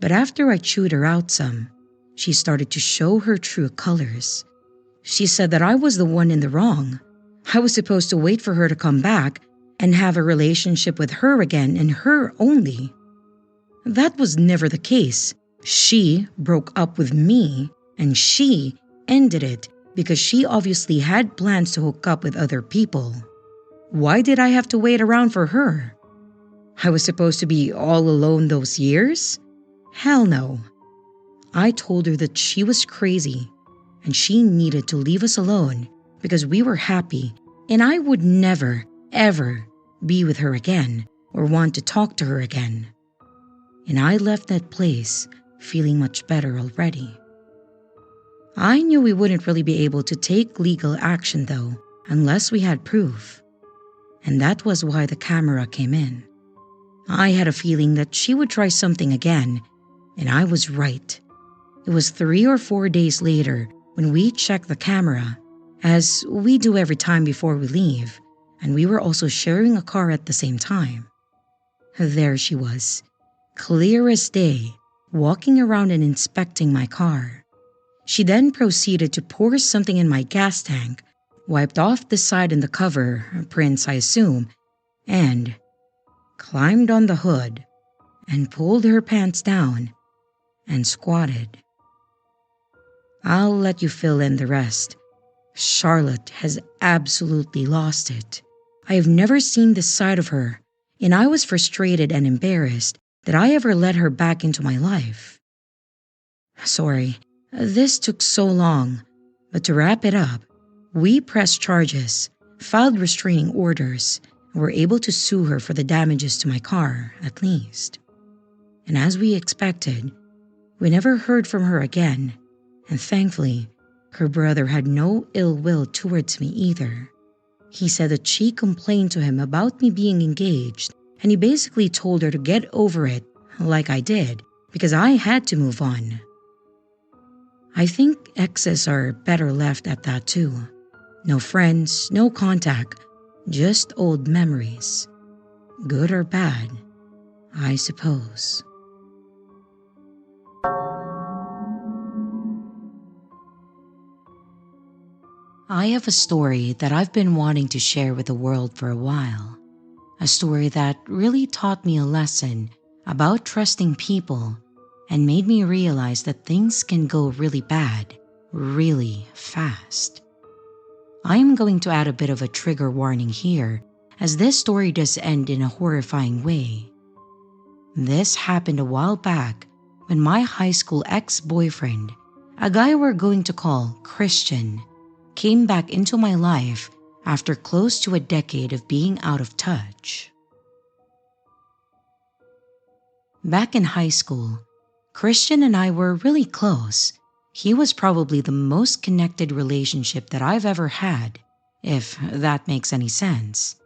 But after I chewed her out some, she started to show her true colors. She said that I was the one in the wrong. I was supposed to wait for her to come back and have a relationship with her again and her only. That was never the case. She broke up with me and she ended it because she obviously had plans to hook up with other people. Why did I have to wait around for her? I was supposed to be all alone those years? Hell no. I told her that she was crazy and she needed to leave us alone because we were happy and I would never, ever be with her again or want to talk to her again. And I left that place feeling much better already. I knew we wouldn't really be able to take legal action though unless we had proof. And that was why the camera came in. I had a feeling that she would try something again, and I was right. It was 3 or 4 days later when we checked the camera, as we do every time before we leave, and we were also sharing a car at the same time. There she was, clear as day, walking around and inspecting my car. She then proceeded to pour something in my gas tank, wiped off the side and the cover, prints I assume, and climbed on the hood and pulled her pants down and squatted. I'll let you fill in the rest. Charlotte has absolutely lost it. I have never seen this side of her, and I was frustrated and embarrassed that I ever let her back into my life. Sorry, this took so long, but to wrap it up, we pressed charges, filed restraining orders, and were able to sue her for the damages to my car, at least. And as we expected, we never heard from her again, and thankfully, her brother had no ill will towards me either. He said that she complained to him about me being engaged, and he basically told her to get over it, like I did, because I had to move on. I think exes are better left at that too. No friends, no contact, just old memories. Good or bad, I suppose. I have a story that I've been wanting to share with the world for a while. A story that really taught me a lesson about trusting people and made me realize that things can go really bad, really fast. I am going to add a bit of a trigger warning here, as this story does end in a horrifying way. This happened a while back when my high school ex-boyfriend, a guy we're going to call Christian, came back into my life after close to a decade of being out of touch. Back in high school, Christian and I were really close. He was probably the most connected relationship that I've ever had, if that makes any sense.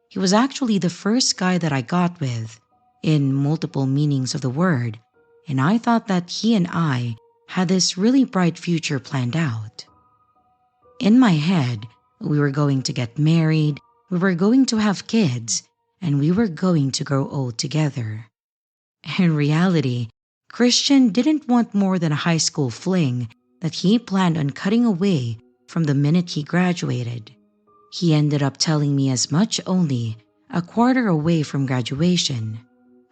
He was actually the first guy that I got with, in multiple meanings of the word, and I thought that he and I had this really bright future planned out. In my head, we were going to get married, we were going to have kids, and we were going to grow old together. In reality, Christian didn't want more than a high school fling that he planned on cutting away from the minute he graduated. He ended up telling me as much only a quarter away from graduation.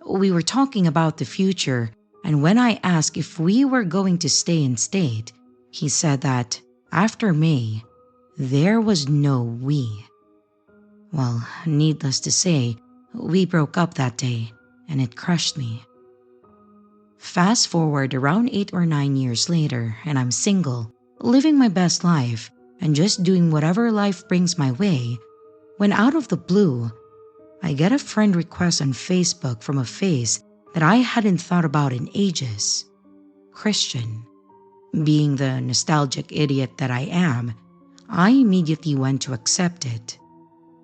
We were talking about the future, and when I asked if we were going to stay in state, he said that after May, there was no we. Well, needless to say, we broke up that day, and it crushed me. Fast forward around 8 or 9 years later, and I'm single, living my best life, and just doing whatever life brings my way, when out of the blue, I get a friend request on Facebook from a face that I hadn't thought about in ages. Christian. Being the nostalgic idiot that I am, I immediately went to accept it.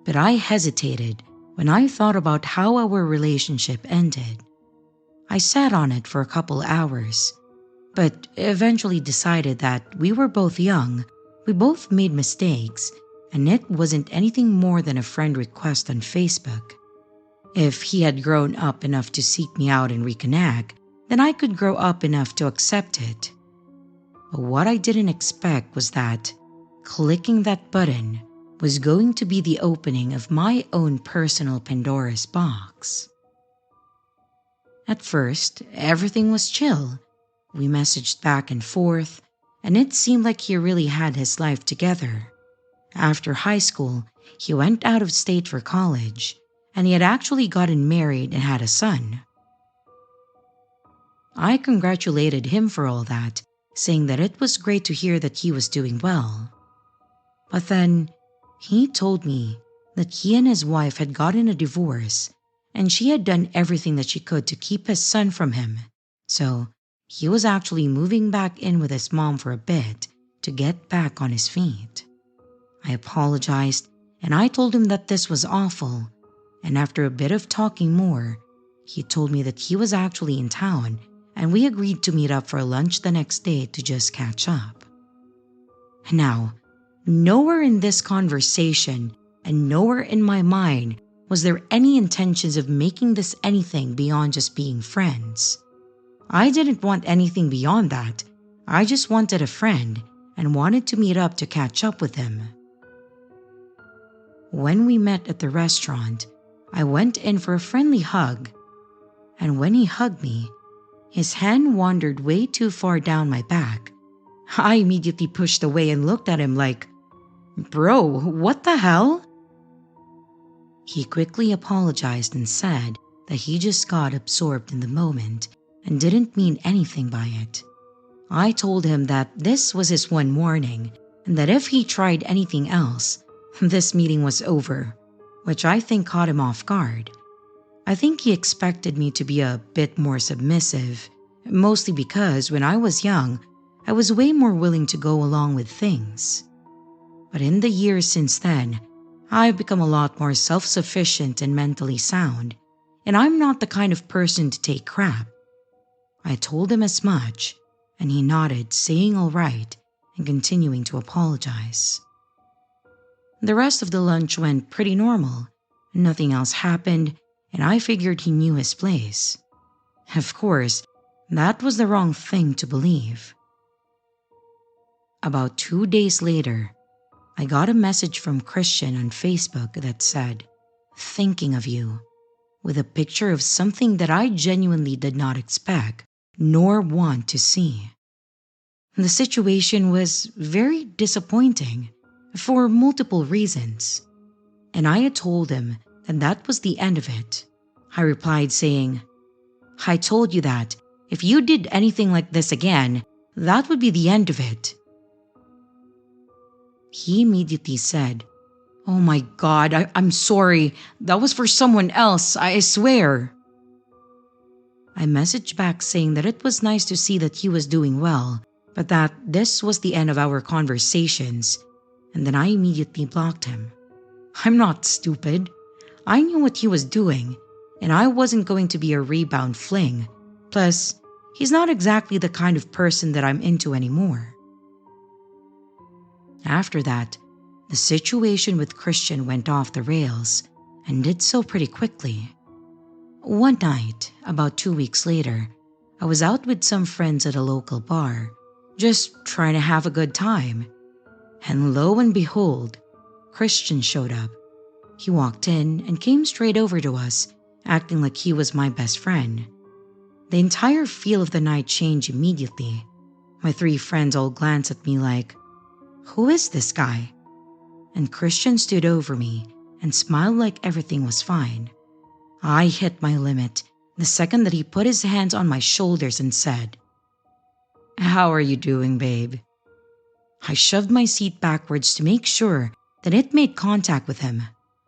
But I hesitated when I thought about how our relationship ended. I sat on it for a couple hours, but eventually decided that we were both young, we both made mistakes, and it wasn't anything more than a friend request on Facebook. If he had grown up enough to seek me out and reconnect, then I could grow up enough to accept it. But what I didn't expect was that clicking that button was going to be the opening of my own personal Pandora's box. At first, everything was chill. We messaged back and forth, and it seemed like he really had his life together. After high school, he went out of state for college, and he had actually gotten married and had a son. I congratulated him for all that, saying that it was great to hear that he was doing well. But then, he told me that he and his wife had gotten a divorce, and she had done everything that she could to keep his son from him, so he was actually moving back in with his mom for a bit to get back on his feet. I apologized, and I told him that this was awful, and after a bit of talking more, he told me that he was actually in town, and we agreed to meet up for lunch the next day to just catch up. Now, nowhere in this conversation and nowhere in my mind was there any intentions of making this anything beyond just being friends. I didn't want anything beyond that. I just wanted a friend and wanted to meet up to catch up with him. When we met at the restaurant, I went in for a friendly hug, and when he hugged me, his hand wandered way too far down my back. I immediately pushed away and looked at him like, "Bro, what the hell?" He quickly apologized and said that he just got absorbed in the moment and didn't mean anything by it. I told him that this was his one warning and that if he tried anything else, this meeting was over, which I think caught him off guard. I think he expected me to be a bit more submissive, mostly because when I was young, I was way more willing to go along with things. But in the years since then, I've become a lot more self-sufficient and mentally sound, and I'm not the kind of person to take crap. I told him as much, and he nodded, saying all right, and continuing to apologize. The rest of the lunch went pretty normal. Nothing else happened, and I figured he knew his place. Of course, that was the wrong thing to believe. About 2 days later, I got a message from Christian on Facebook that said, "Thinking of you," with a picture of something that I genuinely did not expect nor want to see. The situation was very disappointing for multiple reasons, and I had told him that that was the end of it. I replied saying, "I told you that if you did anything like this again, that would be the end of it." He immediately said, "Oh my God, I'm sorry. That was for someone else, I swear." I messaged back saying that it was nice to see that he was doing well, but that this was the end of our conversations, and then I immediately blocked him. I'm not stupid. I knew what he was doing, and I wasn't going to be a rebound fling. Plus, he's not exactly the kind of person that I'm into anymore. After that, the situation with Christian went off the rails, and did so pretty quickly. One night, about 2 weeks later, I was out with some friends at a local bar, just trying to have a good time. And lo and behold, Christian showed up. He walked in and came straight over to us, acting like he was my best friend. The entire feel of the night changed immediately. My 3 friends all glanced at me like, "Who is this guy?" And Christian stood over me and smiled like everything was fine. I hit my limit the second that he put his hands on my shoulders and said, "How are you doing, babe?" I shoved my seat backwards to make sure that it made contact with him.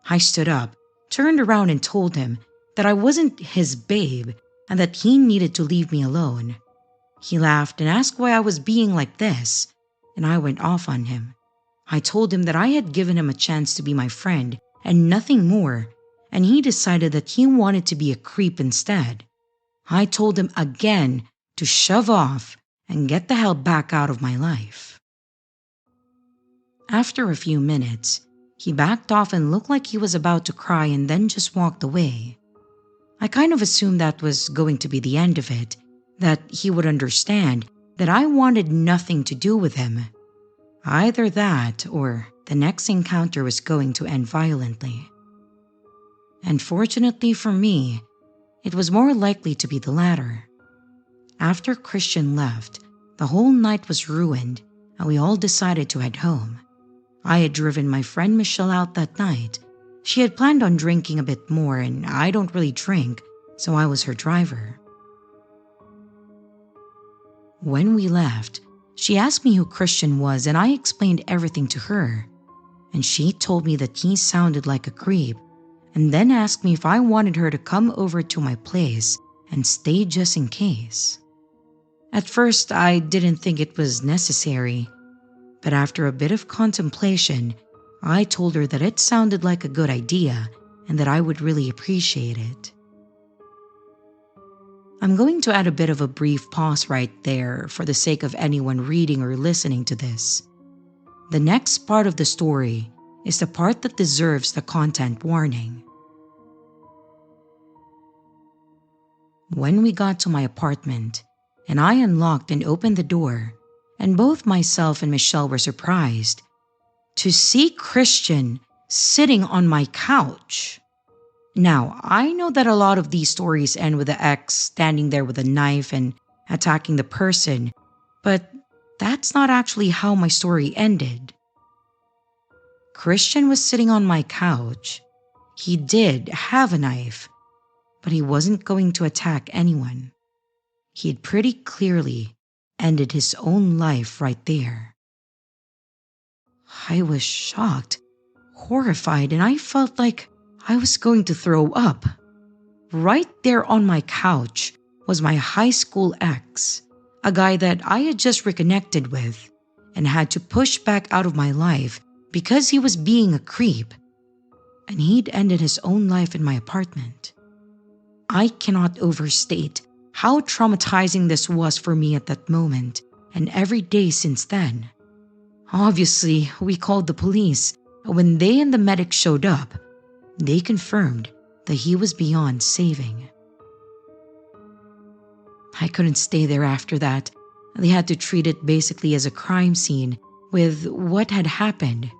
I stood up, turned around, and told him that I wasn't his babe and that he needed to leave me alone. He laughed and asked why I was being like this, and I went off on him. I told him that I had given him a chance to be my friend and nothing more, and he decided that he wanted to be a creep instead. I told him again to shove off and get the hell back out of my life. After a few minutes, he backed off and looked like he was about to cry and then just walked away. I kind of assumed that was going to be the end of it, that he would understand that I wanted nothing to do with him. Either that or the next encounter was going to end violently. And fortunately for me, it was more likely to be the latter. After Christian left, the whole night was ruined and we all decided to head home. I had driven my friend Michelle out that night. She had planned on drinking a bit more and I don't really drink, so I was her driver. When we left, she asked me who Christian was and I explained everything to her. And she told me that he sounded like a creep and then asked me if I wanted her to come over to my place and stay just in case. At first, I didn't think it was necessary, but after a bit of contemplation, I told her that it sounded like a good idea and that I would really appreciate it. I'm going to add a bit of a brief pause right there for the sake of anyone reading or listening to this. The next part of the story is the part that deserves the content warning. When we got to my apartment, and I unlocked and opened the door, and both myself and Michelle were surprised to see Christian sitting on my couch. Now, I know that a lot of these stories end with the ex standing there with a knife and attacking the person, but that's not actually how my story ended. Christian was sitting on my couch. He did have a knife, but he wasn't going to attack anyone. He had pretty clearly ended his own life right there. I was shocked, horrified, and I felt like I was going to throw up. Right there on my couch was my high school ex, a guy that I had just reconnected with and had to push back out of my life because he was being a creep, and he'd ended his own life in my apartment. I cannot overstate how traumatizing this was for me at that moment and every day since then. Obviously, we called the police, and when they and the medic showed up, they confirmed that he was beyond saving. I couldn't stay there after that. They had to treat it basically as a crime scene with what had happened,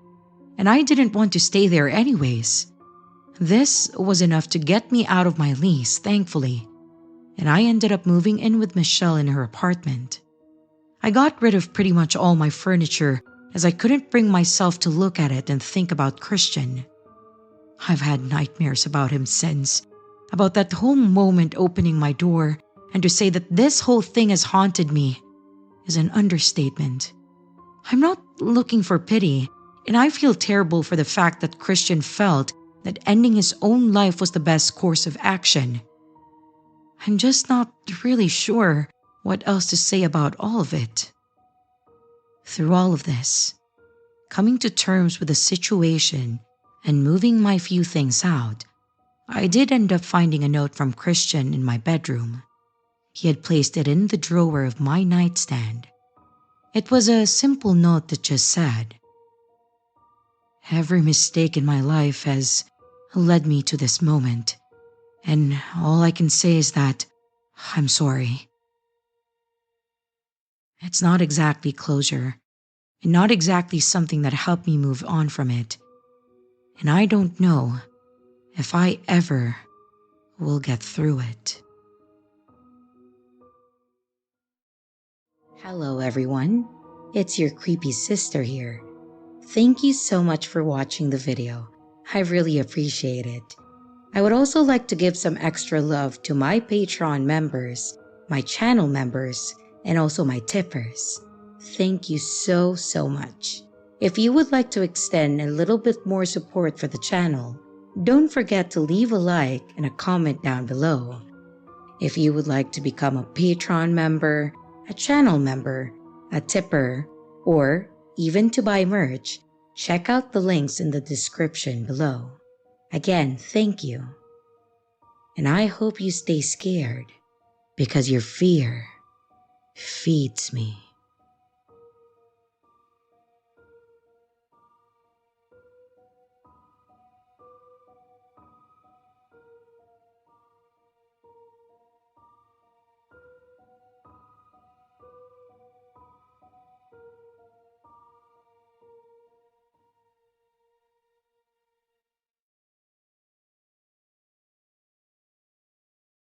and I didn't want to stay there anyways. This was enough to get me out of my lease, thankfully, and I ended up moving in with Michelle in her apartment. I got rid of pretty much all my furniture as I couldn't bring myself to look at it and think about Christian. I've had nightmares about him since, about that whole moment opening my door, and to say that this whole thing has haunted me is an understatement. I'm not looking for pity, and I feel terrible for the fact that Christian felt that ending his own life was the best course of action. I'm just not really sure what else to say about all of it. Through all of this, coming to terms with the situation and moving my few things out, I did end up finding a note from Christian in my bedroom. He had placed it in the drawer of my nightstand. It was a simple note that just said, "Every mistake in my life has led me to this moment, and all I can say is that I'm sorry." It's not exactly closure, and not exactly something that helped me move on from it, and I don't know if I ever will get through it. Hello everyone, it's your creepy sister here. Thank you so much for watching the video. I really appreciate it. I would also like to give some extra love to my Patreon members, my channel members, and also my tippers. Thank you so much. If you would like to extend a little bit more support for the channel, don't forget to leave a like and a comment down below. If you would like to become a Patreon member, a channel member, a tipper, or even to buy merch, check out the links in the description below. Again, thank you. And I hope you stay scared because your fear feeds me.